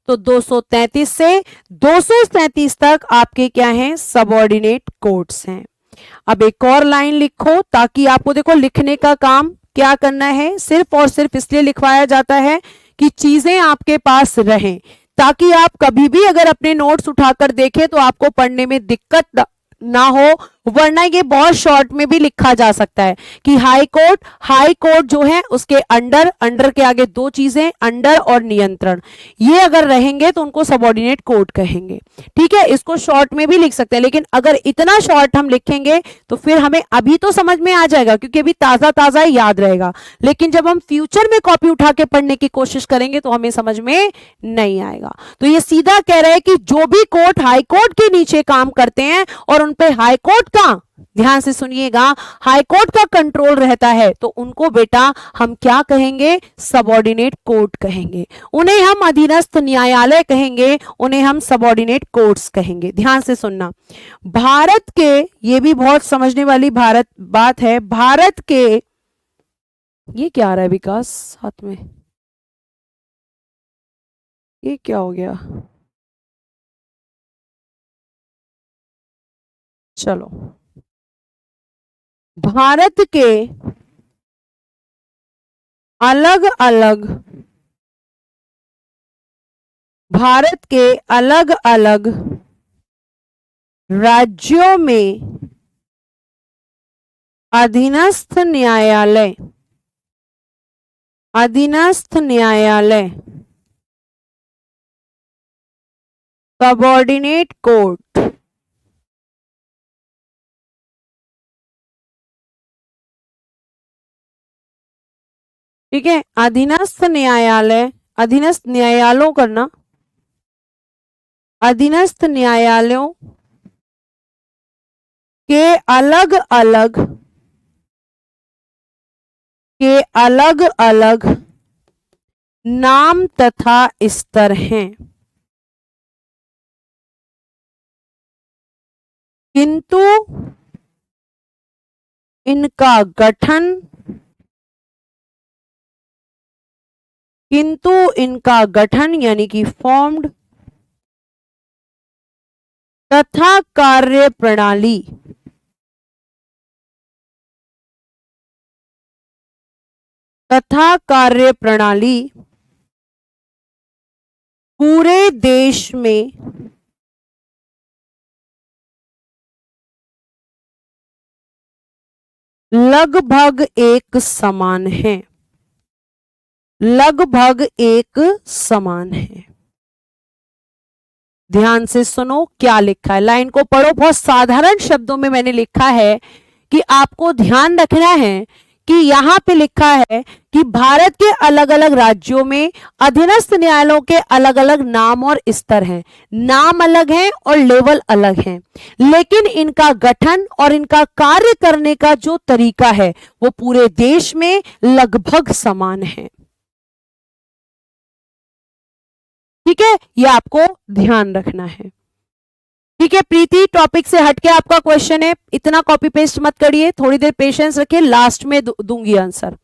तो 233 से 237 तक आपके क्या हैं? सबऑर्डिनेट कोर्ट्स हैं। अब एक और लाइन लिखो ताकि आपको देखो लिखने का काम क्या करना है, सिर्फ और सिर्फ इसलिए लिखवाया जाता है कि चीजें आपके पास रहें, ताकि आप कभी भी अगर अपने नोट्स उठाकर देखें तो आपको पढ़ने में दिक्कत ना हो। वरना ये बहुत शॉर्ट में भी लिखा जा सकता है कि हाई कोर्ट जो है उसके अंडर के आगे दो चीजें, अंडर और नियंत्रण, ये अगर रहेंगे तो उनको सबऑर्डिनेट कोर्ट कहेंगे। ठीक है, इसको शॉर्ट में भी लिख सकते हैं, लेकिन अगर इतना शॉर्ट हम लिखेंगे तो फिर हमें अभी तो समझ में आ जाएगा क्योंकि अभी ताजा ताजा याद रहेगा, लेकिन जब हम फ्यूचर में कॉपी उठा के पढ़ने की कोशिश करेंगे तो हमें समझ में नहीं आएगा। तो ये सीधा कह रहे हैं कि जो भी कोर्ट हाई कोर्ट के नीचे काम करते हैं और उन पे हाई कोर्ट का, ध्यान से सुनिएगा, हाई कोर्ट का कंट्रोल रहता है तो उनको बेटा हम क्या कहेंगे? सबऑर्डिनेट कोर्ट कहेंगे। उन्हें हम अधीनस्थ न्यायालय कहेंगे, उन्हें हम सबऑर्डिनेट कोर्ट्स कहेंगे। ध्यान से सुनना, भारत के, ये भी बहुत समझने वाली बात है, भारत के, ये क्या आ रहा है विकास हाथ में, ये क्या हो गया? चलो, भारत के अलग अलग, भारत के अलग अलग राज्यों में अधीनस्थ न्यायालय, अधीनस्थ न्यायालय, सबऑर्डिनेट कोर्ट, ठीक है, अधीनस्थ न्यायालय, अधीनस्थ न्यायालयों करना, अधीनस्थ न्यायालयों के अलग अलग नाम तथा स्तर हैं, किंतु इनका गठन, किंतु इनका गठन यानी कि फॉर्म्ड तथा कार्यप्रणाली, तथा कार्यप्रणाली पूरे देश में लगभग एक समान है, लगभग एक समान है। ध्यान से सुनो क्या लिखा है, लाइन को पढ़ो, बहुत साधारण शब्दों में मैंने लिखा है कि आपको ध्यान रखना है कि यहां पे लिखा है कि भारत के अलग अलग राज्यों में अधीनस्थ न्यायालयों के अलग अलग नाम और स्तर हैं, नाम अलग हैं और लेवल अलग हैं, लेकिन इनका गठन और इनका कार्य करने का जो तरीका है वो पूरे देश में लगभग समान है। ठीक है, ये आपको ध्यान रखना है। ठीक है प्रीति, टॉपिक से हटके आपका क्वेश्चन है, इतना कॉपी पेस्ट मत करिए, थोड़ी देर पेशेंस रखिए, लास्ट में दूंगी आंसर।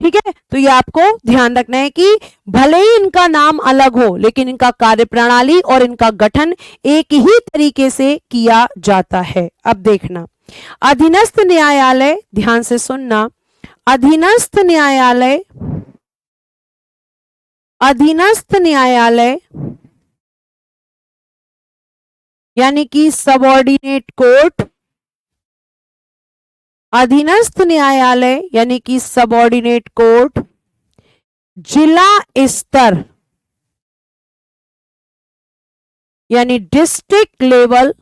ठीक है, तो ये आपको ध्यान रखना है कि भले ही इनका नाम अलग हो लेकिन इनका कार्यप्रणाली और इनका गठन एक ही तरीके से किया जाता है। अब देखना, अधीनस्थ न्यायालय, ध्यान से सुनना, अधीनस्थ न्यायालय, अधीनस्थ न्यायालय यानी कि सबऑर्डिनेट कोर्ट, अधीनस्थ न्यायालय यानी कि सबऑर्डिनेट कोर्ट, जिला स्तर यानी डिस्ट्रिक्ट लेवल,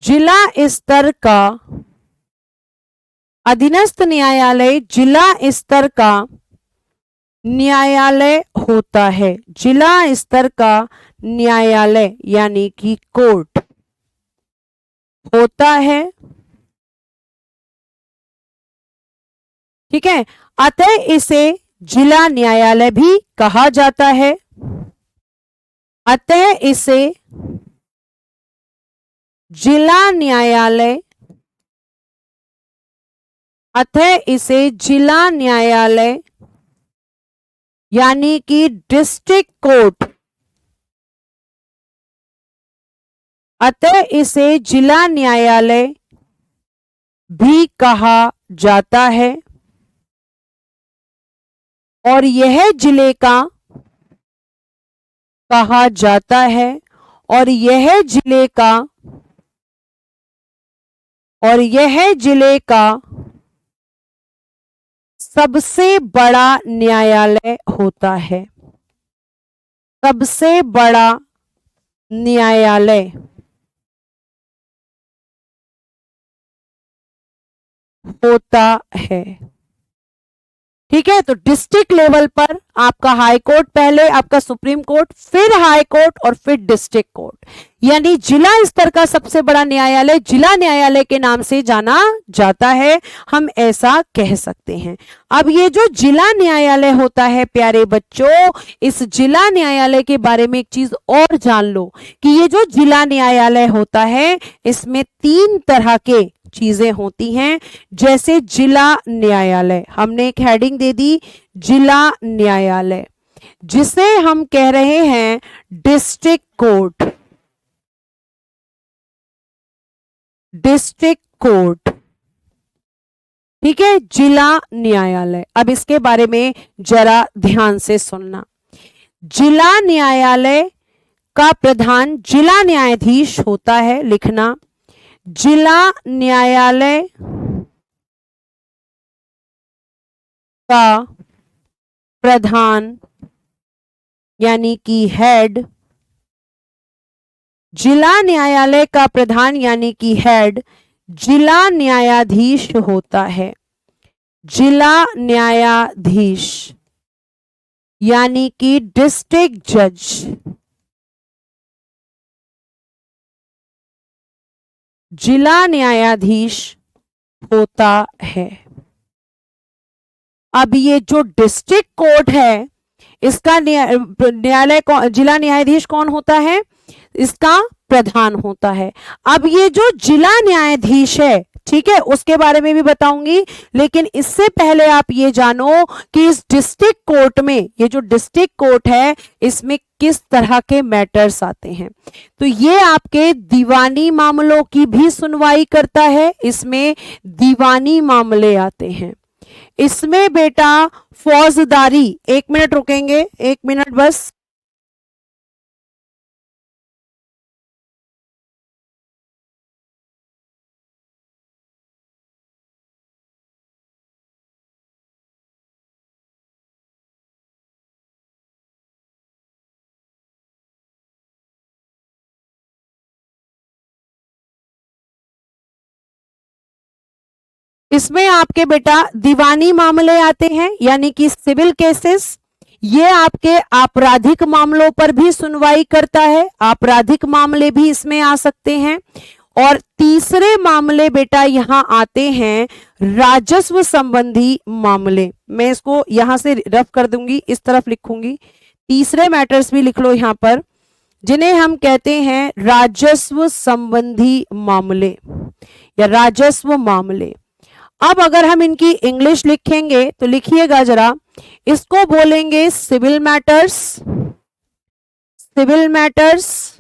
जिला स्तर का अधीनस्थ न्यायालय जिला स्तर का न्यायालय होता है, जिला स्तर का न्यायालय यानी कि कोर्ट होता है। ठीक है, अतः इसे जिला न्यायालय भी कहा जाता है। अतः इसे जिला न्यायालय, अतः इसे जिला न्यायालय यानी कि डिस्ट्रिक्ट कोर्ट, अतः इसे जिला न्यायालय भी कहा जाता है और यह जिले का कहा जाता है और यह जिले का सबसे बड़ा न्यायालय होता है, सबसे बड़ा न्यायालय होता है। ठीक है, तो डिस्ट्रिक्ट लेवल पर आपका हाई कोर्ट पहले, आपका सुप्रीम कोर्ट, फिर हाई कोर्ट और फिर डिस्ट्रिक्ट कोर्ट, यानी जिला स्तर का सबसे बड़ा न्यायालय जिला न्यायालय के नाम से जाना जाता है, हम ऐसा कह सकते हैं। अब ये जो जिला न्यायालय होता है प्यारे बच्चों, इस जिला न्यायालय के बारे में एक चीज और जान लो कि ये जो जिला न्यायालय होता है इसमें 3 तरह के चीजें होती हैं। जैसे जिला न्यायालय, हमने एक हेडिंग दे दी जिला न्यायालय, जिसे हम कह रहे हैं डिस्ट्रिक्ट कोर्ट, डिस्ट्रिक्ट कोर्ट। ठीक है, जिला न्यायालय। अब इसके बारे में जरा ध्यान से सुनना। जिला न्यायालय का प्रधान जिला न्यायाधीश होता है, लिखना जिला न्यायालय का प्रधान यानी कि हेड, जिला न्यायालय का प्रधान यानी कि हेड जिला न्यायाधीश होता है, जिला न्यायाधीश यानी कि डिस्ट्रिक्ट जज, जिला न्यायाधीश होता है। अब ये जो डिस्ट्रिक्ट कोर्ट है इसका न्यायालय जिला न्यायाधीश कौन होता है, इसका प्रधान होता है। अब ये जो जिला न्यायाधीश है, ठीक है, उसके बारे में भी बताऊंगी, लेकिन इससे पहले आप ये जानो कि इस डिस्ट्रिक्ट कोर्ट में, ये जो डिस्ट्रिक्ट कोर्ट है इसमें किस तरह के मैटर्स आते हैं। तो ये आपके दीवानी मामलों की भी सुनवाई करता है, इसमें दीवानी मामले आते हैं। इसमें बेटा फौजदारी, 1 मिनट रुकेंगे, 1 मिनट बस। इसमें आपके बेटा दीवानी मामले आते हैं यानी कि सिविल केसेस। ये आपके आपराधिक मामलों पर भी सुनवाई करता है, आपराधिक मामले भी इसमें आ सकते हैं। और तीसरे मामले बेटा यहां आते हैं राजस्व संबंधी मामले। मैं इसको यहां से रफ कर दूंगी, इस तरफ लिखूंगी, तीसरे मैटर्स भी लिख लो यहां पर, जिन्हें हम कहते हैं राजस्व संबंधी मामले या राजस्व मामले। अब अगर हम इनकी इंग्लिश लिखेंगे तो लिखिएगा जरा, इसको बोलेंगे सिविल मैटर्स, सिविल मैटर्स,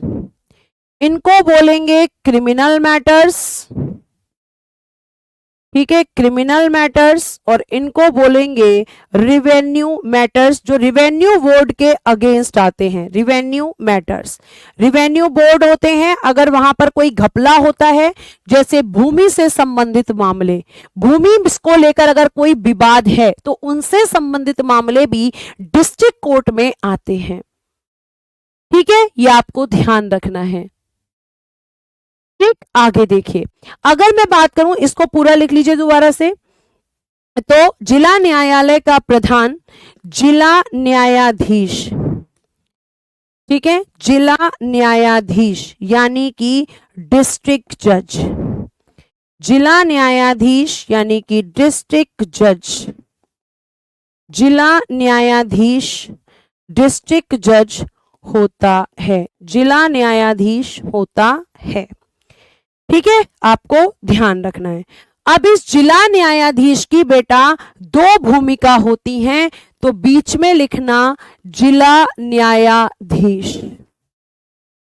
इनको बोलेंगे क्रिमिनल मैटर्स, ठीक है, क्रिमिनल मैटर्स, और इनको बोलेंगे रिवेन्यू मैटर्स, जो रिवेन्यू बोर्ड के अगेंस्ट आते हैं, रिवेन्यू मैटर्स। रिवेन्यू बोर्ड होते हैं अगर वहां पर कोई घपला होता है, जैसे भूमि से संबंधित मामले, भूमि को लेकर अगर कोई विवाद है तो उनसे संबंधित मामले भी डिस्ट्रिक्ट कोर्ट में आते हैं। ठीक है, ये आपको ध्यान रखना है। ठीक, आगे देखिए, अगर मैं बात करूं, इसको पूरा लिख लीजिए दोबारा से, तो जिला न्यायालय का प्रधान जिला न्यायाधीश, ठीक है, जिला न्यायाधीश यानी कि डिस्ट्रिक्ट जज, जिला न्यायाधीश यानी कि डिस्ट्रिक्ट जज, जिला न्यायाधीश डिस्ट्रिक्ट जज होता है, जिला न्यायाधीश होता है। ठीक है, आपको ध्यान रखना है। अब इस जिला न्यायाधीश की बेटा दो भूमिका होती हैं, तो बीच में लिखना जिला न्यायाधीश।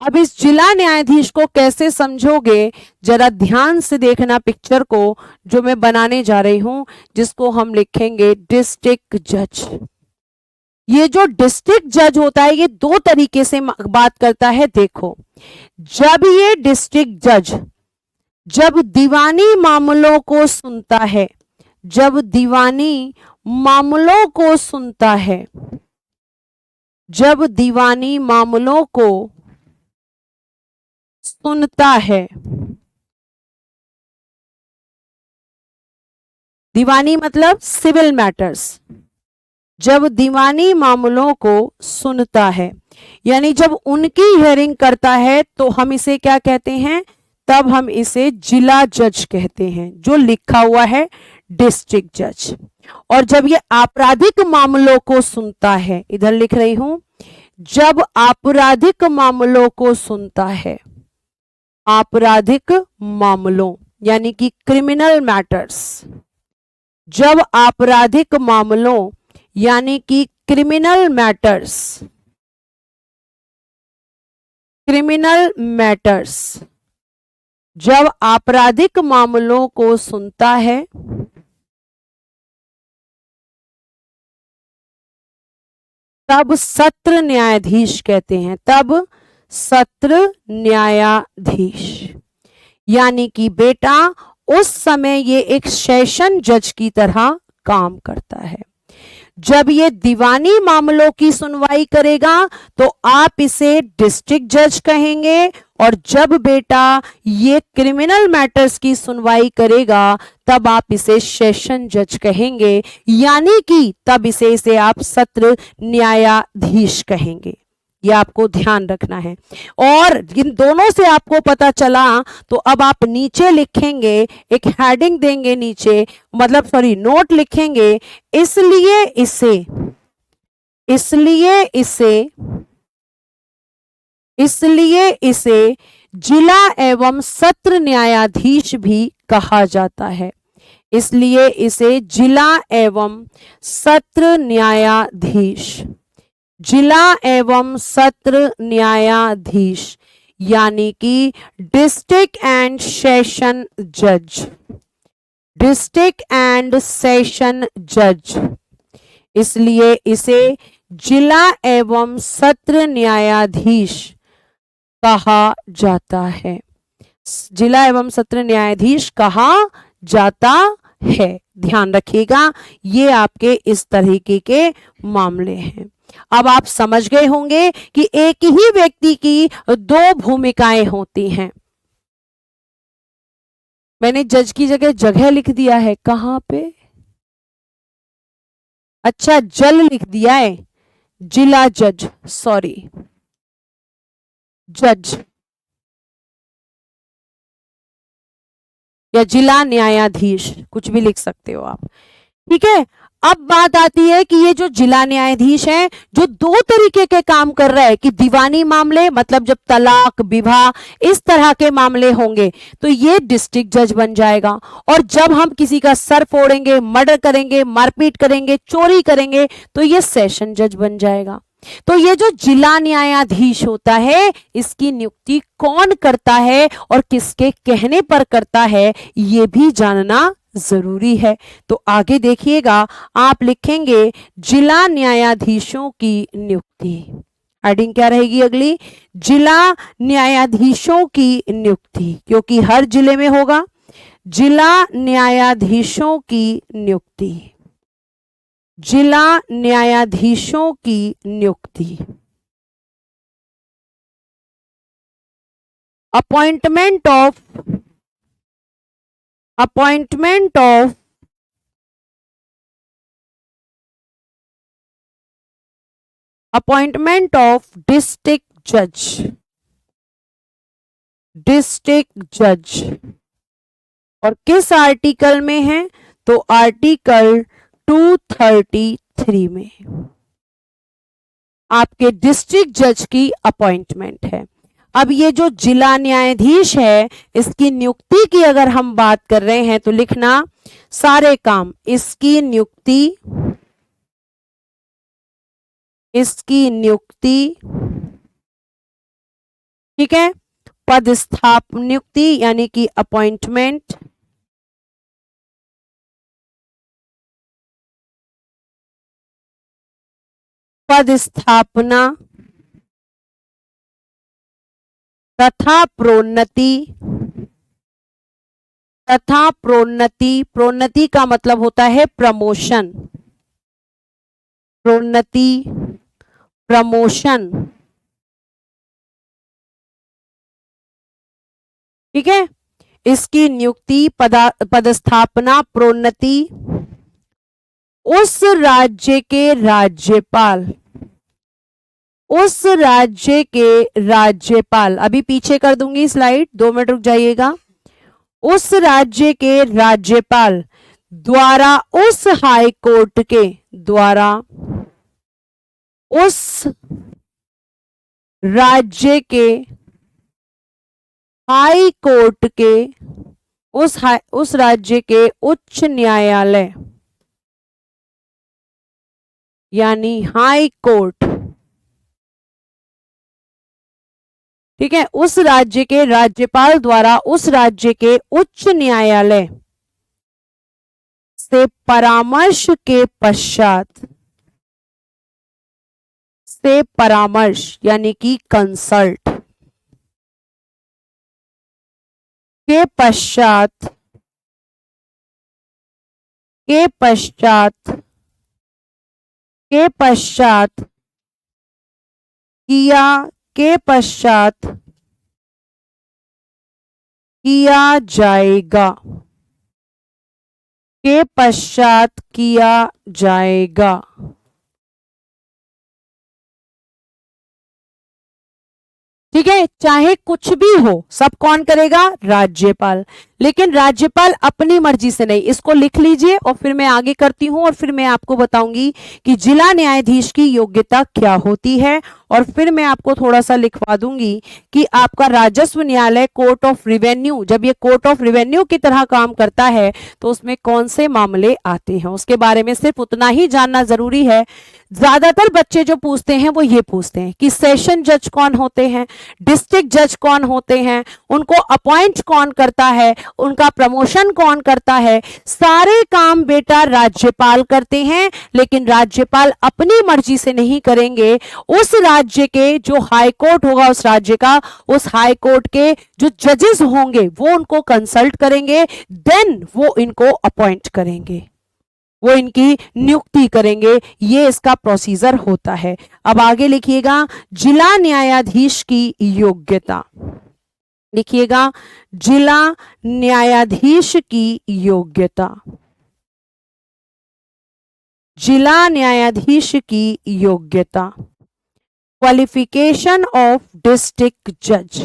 अब इस जिला न्यायाधीश को कैसे समझोगे, जरा ध्यान से देखना पिक्चर को जो मैं बनाने जा रही हूं, जिसको हम लिखेंगे डिस्ट्रिक्ट जज। ये जो डिस्ट्रिक्ट जज होता है ये दो तरीके से बात करता है। देखो, जब ये डिस्ट्रिक्ट जज जब दीवानी मामलों को सुनता है, जब दीवानी मामलों को सुनता है, जब दीवानी मामलों को सुनता है, दीवानी मतलब सिविल मैटर्स, जब दीवानी मामलों को सुनता है यानी जब उनकी हियरिंग करता है, तो हम इसे क्या कहते हैं, तब हम इसे जिला जज कहते हैं, जो लिखा हुआ है डिस्ट्रिक्ट जज। और जब ये आपराधिक मामलों को सुनता है, इधर लिख रही हूं, जब आपराधिक मामलों को सुनता है, आपराधिक मामलों यानी कि क्रिमिनल मैटर्स, जब आपराधिक मामलों यानी कि क्रिमिनल मैटर्स, क्रिमिनल मैटर्स, जब आपराधिक मामलों को सुनता है, तब सत्र न्यायाधीश कहते हैं, तब सत्र न्यायाधीश यानी कि बेटा उस समय ये एक सेशन जज की तरह काम करता है। जब ये दीवानी मामलों की सुनवाई करेगा तो आप इसे डिस्ट्रिक्ट जज कहेंगे, और जब बेटा ये क्रिमिनल मैटर्स की सुनवाई करेगा तब आप इसे सेशन जज कहेंगे, यानी कि तब इसे आप सत्र न्यायाधीश कहेंगे। ये आपको ध्यान रखना है। और इन दोनों से आपको पता चला तो अब आप नीचे लिखेंगे, एक हेडिंग देंगे नीचे, मतलब सॉरी नोट लिखेंगे, इसलिए इसे इसलिए इसे इसलिए इसे जिला एवं सत्र न्यायाधीश भी कहा जाता है, इसलिए इसे जिला एवं सत्र न्यायाधीश, जिला एवं सत्र न्यायाधीश यानी कि डिस्ट्रिक्ट एंड सेशन जज, डिस्ट्रिक्ट एंड सेशन जज, इसलिए इसे जिला एवं सत्र न्यायाधीश कहा जाता है, जिला एवं सत्र न्यायाधीश कहा जाता है। ध्यान रखिएगा, ये आपके इस तरीके के मामले हैं। अब आप समझ गए होंगे कि एक ही व्यक्ति की दो भूमिकाएं होती हैं। मैंने जज की जगह जगह लिख दिया है, कहां पे, अच्छा जल लिख दिया है, जिला जज, सॉरी जज या जिला न्यायाधीश, कुछ भी लिख सकते हो आप। ठीक है, अब बात आती है कि ये जो जिला न्यायाधीश है जो दो तरीके के काम कर रहा है, कि दीवानी मामले मतलब जब तलाक विवाह इस तरह के मामले होंगे तो ये डिस्ट्रिक्ट जज बन जाएगा, और जब हम किसी का सर फोड़ेंगे, मर्डर करेंगे, मारपीट करेंगे, चोरी करेंगे तो ये सेशन जज बन जाएगा। तो ये जो जिला न्यायाधीश होता है इसकी नियुक्ति कौन करता है और किसके कहने पर करता है, ये भी जानना जरूरी है। तो आगे देखिएगा, आप लिखेंगे जिला न्यायाधीशों की नियुक्ति। हेडिंग क्या रहेगी अगली? जिला न्यायाधीशों की नियुक्ति, क्योंकि हर जिले में होगा। जिला न्यायाधीशों की नियुक्ति, जिला न्यायाधीशों की नियुक्ति। Appointment of appointment of appointment of district जज, डिस्ट्रिक्ट जज। और किस आर्टिकल में है? तो आर्टिकल 233 में आपके डिस्ट्रिक्ट जज की अपॉइंटमेंट है। अब ये जो जिला न्यायाधीश है, इसकी नियुक्ति की अगर हम बात कर रहे हैं तो लिखना सारे काम, इसकी नियुक्ति, इसकी नियुक्ति, ठीक है। पदस्थापन नियुक्ति यानी कि अपॉइंटमेंट, पदस्थापना तथा प्रोन्नति, तथा प्रोन्नति, प्रोन्नति का मतलब होता है प्रमोशन, प्रोन्नति, प्रमोशन, ठीक है। इसकी नियुक्ति, पदस्थापना, प्रोन्नति उस राज्य के राज्यपाल, उस राज्य के राज्यपाल, अभी पीछे कर दूंगी स्लाइड, 2 मिनट रुक जाइएगा। उस राज्य के राज्यपाल द्वारा उस हाई कोर्ट के द्वारा, उस राज्य के हाई कोर्ट के, उस राज्य के उच्च न्यायालय यानी हाई कोर्ट, ठीक है, उस राज्य के राज्यपाल द्वारा उस राज्य के उच्च न्यायालय से परामर्श के पश्चात, से परामर्श यानी कि कंसल्ट के पश्चात, के पश्चात, के पश्चात किया, के पश्चात किया जाएगा, के पश्चात किया जाएगा। ठीक है, चाहे कुछ भी हो, सब कौन करेगा? राज्यपाल। लेकिन राज्यपाल अपनी मर्जी से नहीं, इसको लिख लीजिए और फिर मैं आगे करती हूं और फिर मैं आपको बताऊंगी कि जिला न्यायाधीश की योग्यता क्या होती है। और फिर मैं आपको थोड़ा सा लिखवा दूंगी कि आपका राजस्व न्यायालय, कोर्ट ऑफ रिवेन्यू, जब ये कोर्ट ऑफ रिवेन्यू की तरह काम करता है तो उसमें कौन से मामले आते हैं, उसके बारे में सिर्फ उतना ही जानना जरूरी है। ज्यादातर बच्चे जो पूछते हैं वो ये पूछते हैं कि सेशन जज कौन होते हैं, डिस्ट्रिक्ट जज कौन होते हैं, उनको अपॉइंट कौन करता है, उनका प्रमोशन कौन करता है। सारे काम बेटा राज्यपाल करते हैं, लेकिन राज्यपाल अपनी मर्जी से नहीं करेंगे। उस राज्य के जो हाई कोर्ट होगा, उस राज्य का, उस हाई कोर्ट के जो जजेस होंगे वो उनको कंसल्ट करेंगे, देन वो इनको अपॉइंट करेंगे, वो इनकी नियुक्ति करेंगे। ये इसका प्रोसीजर होता है। अब आगे लिखिएगा, जिला न्यायाधीश की योग्यता, लिखिएगा जिला न्यायाधीश की योग्यता, जिला न्यायाधीश की योग्यता। क्वालिफिकेशन ऑफ डिस्ट्रिक्ट जज,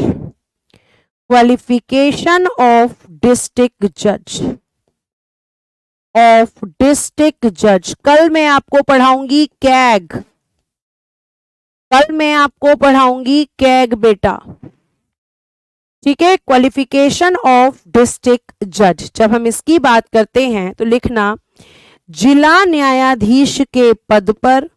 क्वालिफिकेशन ऑफ डिस्ट्रिक्ट जज, ऑफ डिस्ट्रिक्ट जज। कल मैं आपको पढ़ाऊंगी कैग, कल मैं आपको पढ़ाऊंगी कैग बेटा, ठीक है। क्वालिफिकेशन ऑफ डिस्ट्रिक्ट जज, जब हम इसकी बात करते हैं तो लिखना जिला न्यायाधीश के पद पर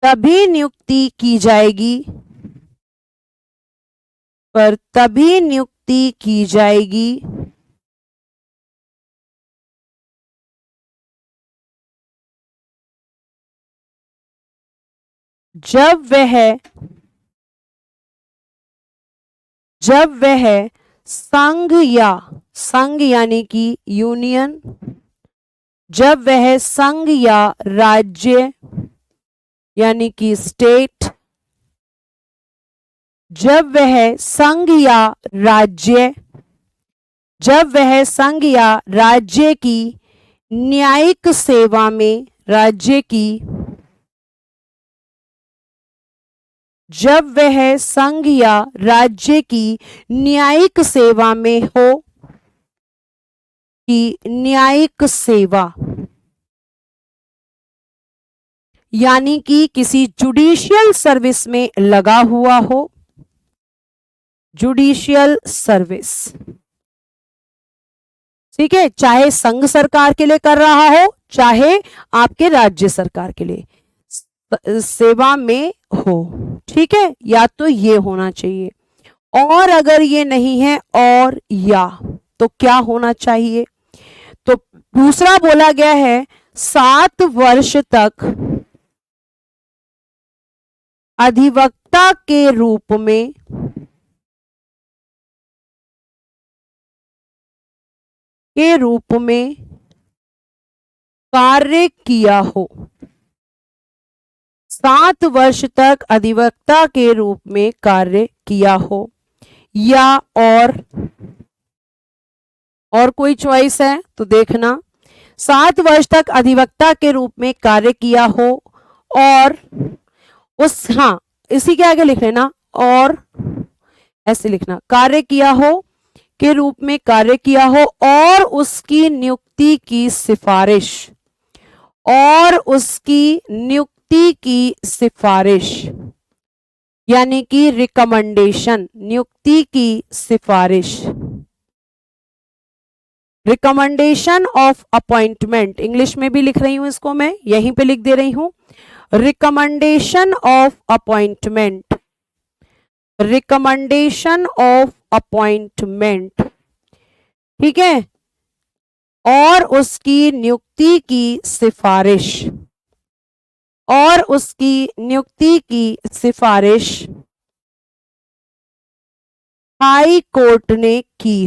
तभी नियुक्ति की जाएगी, पर तभी नियुक्ति की जाएगी जब वह संघ यानी कि यूनियन, जब वह संघ या राज्य यानी कि स्टेट, जब वह संघ या राज्य की न्यायिक सेवा में, जब वह संघ या राज्य की न्यायिक सेवा में हो, कि न्यायिक सेवा यानी कि किसी जुडिशियल सर्विस में लगा हुआ हो, जुडिशियल सर्विस, ठीक है, चाहे संघ सरकार के लिए कर रहा हो चाहे आपके राज्य सरकार के लिए सेवा में हो, ठीक है, या तो ये होना चाहिए। और अगर ये नहीं है और या तो क्या होना चाहिए? तो दूसरा बोला गया है 7 वर्ष तक अधिवक्ता के रूप में कार्य किया हो, 7 वर्ष तक अधिवक्ता के रूप में कार्य किया हो, या और कोई चॉइस है तो देखना, 7 वर्ष तक अधिवक्ता के रूप में कार्य किया हो और इसी के आगे लिख लेना, और ऐसे लिखना, कार्य किया हो के रूप में कार्य किया हो और उसकी नियुक्ति की सिफारिश, यानी कि रिकमेंडेशन, नियुक्ति की सिफारिश, रिकमेंडेशन ऑफ अपॉइंटमेंट, इंग्लिश में भी लिख रही हूं इसको, मैं यहीं पे लिख दे रही हूं, रिकमेंडेशन ऑफ अपॉइंटमेंट, ठीक है, और उसकी नियुक्ति की सिफारिश हाई कोर्ट ने की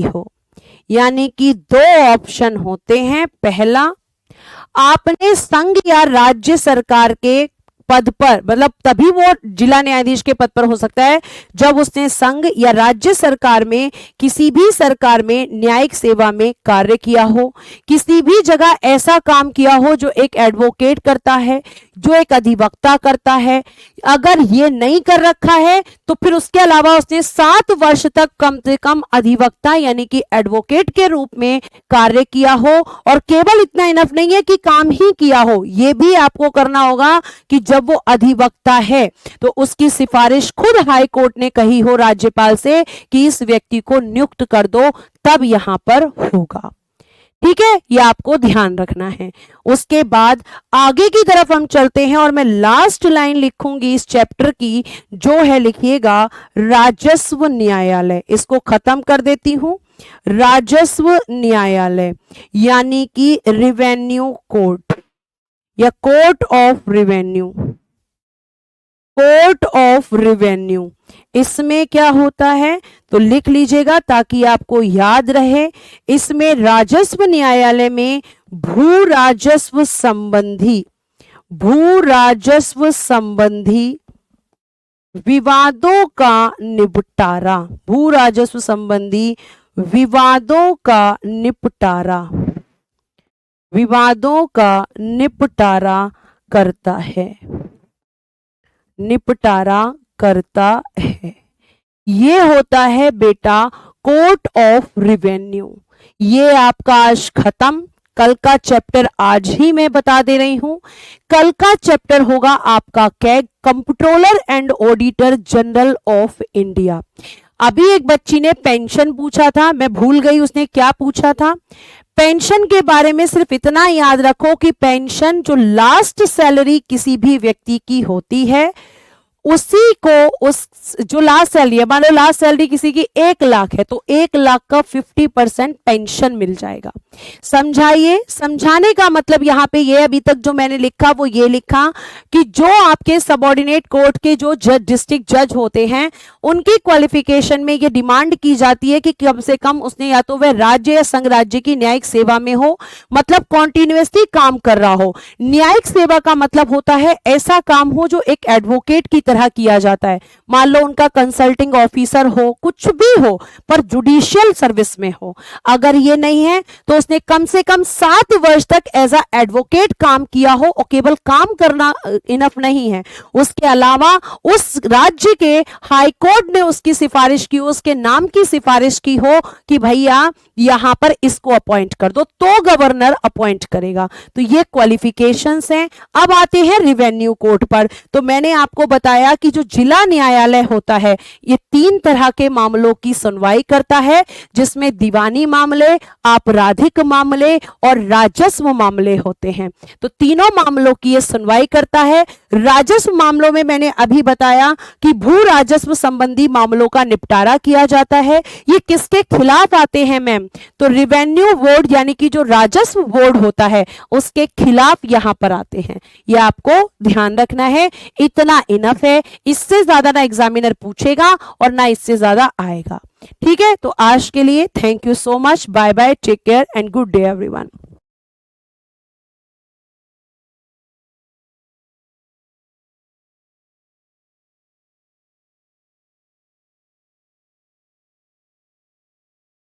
हो, यानी कि 2 ऑप्शन होते हैं। पहला, आपने संघ या राज्य सरकार के पद पर, मतलब तभी वो जिला न्यायाधीश के पद पर हो सकता है जब उसने संघ या राज्य सरकार में किसी भी सरकार में न्यायिक सेवा में कार्य किया हो, किसी भी जगह ऐसा काम किया हो जो एक एडवोकेट करता है, जो एक अधिवक्ता करता है। अगर ये नहीं कर रखा है तो फिर उसके अलावा उसने 7 वर्ष तक कम से कम अधिवक्ता यानी कि एडवोकेट के रूप में कार्य किया हो, और केवल इतना इनफ नहीं है कि काम ही किया हो, यह भी आपको करना होगा कि जब वो अधिवक्ता है तो उसकी सिफारिश खुद हाई कोर्ट ने कही हो राज्यपाल से कि इस व्यक्ति को नियुक्त कर दो, तब यहां पर होगा। ठीक है, ये आपको ध्यान रखना है। उसके बाद आगे की तरफ हम चलते हैं और मैं लास्ट लाइन लिखूंगी इस चैप्टर की, जो है लिखिएगा राजस्व न्यायालय। इसको खत्म कर देती हूं, राजस्व न्यायालय यानी कि रिवेन्यू कोर्ट या court of revenue, court of revenue. इसमें क्या होता है तो लिख लीजिएगा ताकि आपको याद रहे। इसमें राजस्व न्यायालय में भू राजस्व संबंधी विवादों का निपटारा, भू राजस्व संबंधी विवादों का निपटारा करता है। ये होता है बेटा कोर्ट ऑफ रिवेन्यू। ये आपका आज खत्म, कल का चैप्टर आज ही मैं बता दे रही हूं। कल का चैप्टर होगा आपका CAG, comptroller and auditor general of India. अभी एक बच्ची ने पेंशन पूछा था, मैं भूल गई उसने क्या पूछा था। पेंशन के बारे में सिर्फ इतना याद रखो कि पेंशन जो लास्ट सैलरी किसी भी व्यक्ति की होती है उसी को उस जो लास्ट सैलरी है, मान लो लास्ट सैलरी किसी की 1 लाख है तो 1 लाख का 50% पेंशन मिल जाएगा। समझाइए, समझाने का मतलब यहां पे ये अभी तक जो मैंने लिखा वो ये लिखा कि जो आपके सबऑर्डिनेट कोर्ट के जो जज, डिस्ट्रिक्ट जज होते हैं, उनकी क्वालिफिकेशन में ये डिमांड की जाती है कि कम से कम उसने या तो वह राज्य या संघ राज्य की न्यायिक सेवा में हो, मतलब कॉन्टिन्यूसली काम कर रहा हो। न्यायिक सेवा का मतलब होता है ऐसा काम हो जो एक एडवोकेट की तरह किया जाता है। मान लो उनका कंसल्टिंग ऑफिसर हो, कुछ भी हो, पर जुडिशियल सर्विस में हो। अगर ये नहीं है तो उसने कम से कम 7 वर्ष तक एज अ एडवोकेट काम किया हो, और केवल काम करना इनफ नहीं है, उसके अलावा उस राज्य के हाई कोर्ट ने उसकी सिफारिश की, उसके नाम की सिफारिश की हो कि भैया यहां पर इसको अपॉइंट कर दो, तो गवर्नर अपॉइंट करेगा। तो ये क्वालिफिकेशंस हैं। अब आते हैं रिवेन्यू कोर्ट पर। तो मैंने आपको बताया कि जो जिला न्यायालय होता है ये 3 तरह के मामलों की सुनवाई करता है, जिसमें दीवानी मामले, आपराधिक मामले और राजस्व मामले होते हैं। तो तीनों मामलों की ये सुनवाई करता है। राजस्व मामलों में मैंने अभी बताया कि भू राजस्व संबंधी मामलों का निपटारा किया जाता है। ये किसके खिलाफ आते हैं मैम? तो रिवेन्यू बोर्ड यानी कि जो राजस्व बोर्ड होता है उसके खिलाफ यहां पर आते हैं। ये आपको ध्यान रखना है। इतना इनफ है, इससे ज्यादा ना एग्जामिनर पूछेगा और ना इससे ज्यादा आएगा। ठीक है, तो आज के लिए thank you so much, bye bye, take care and good day everyone.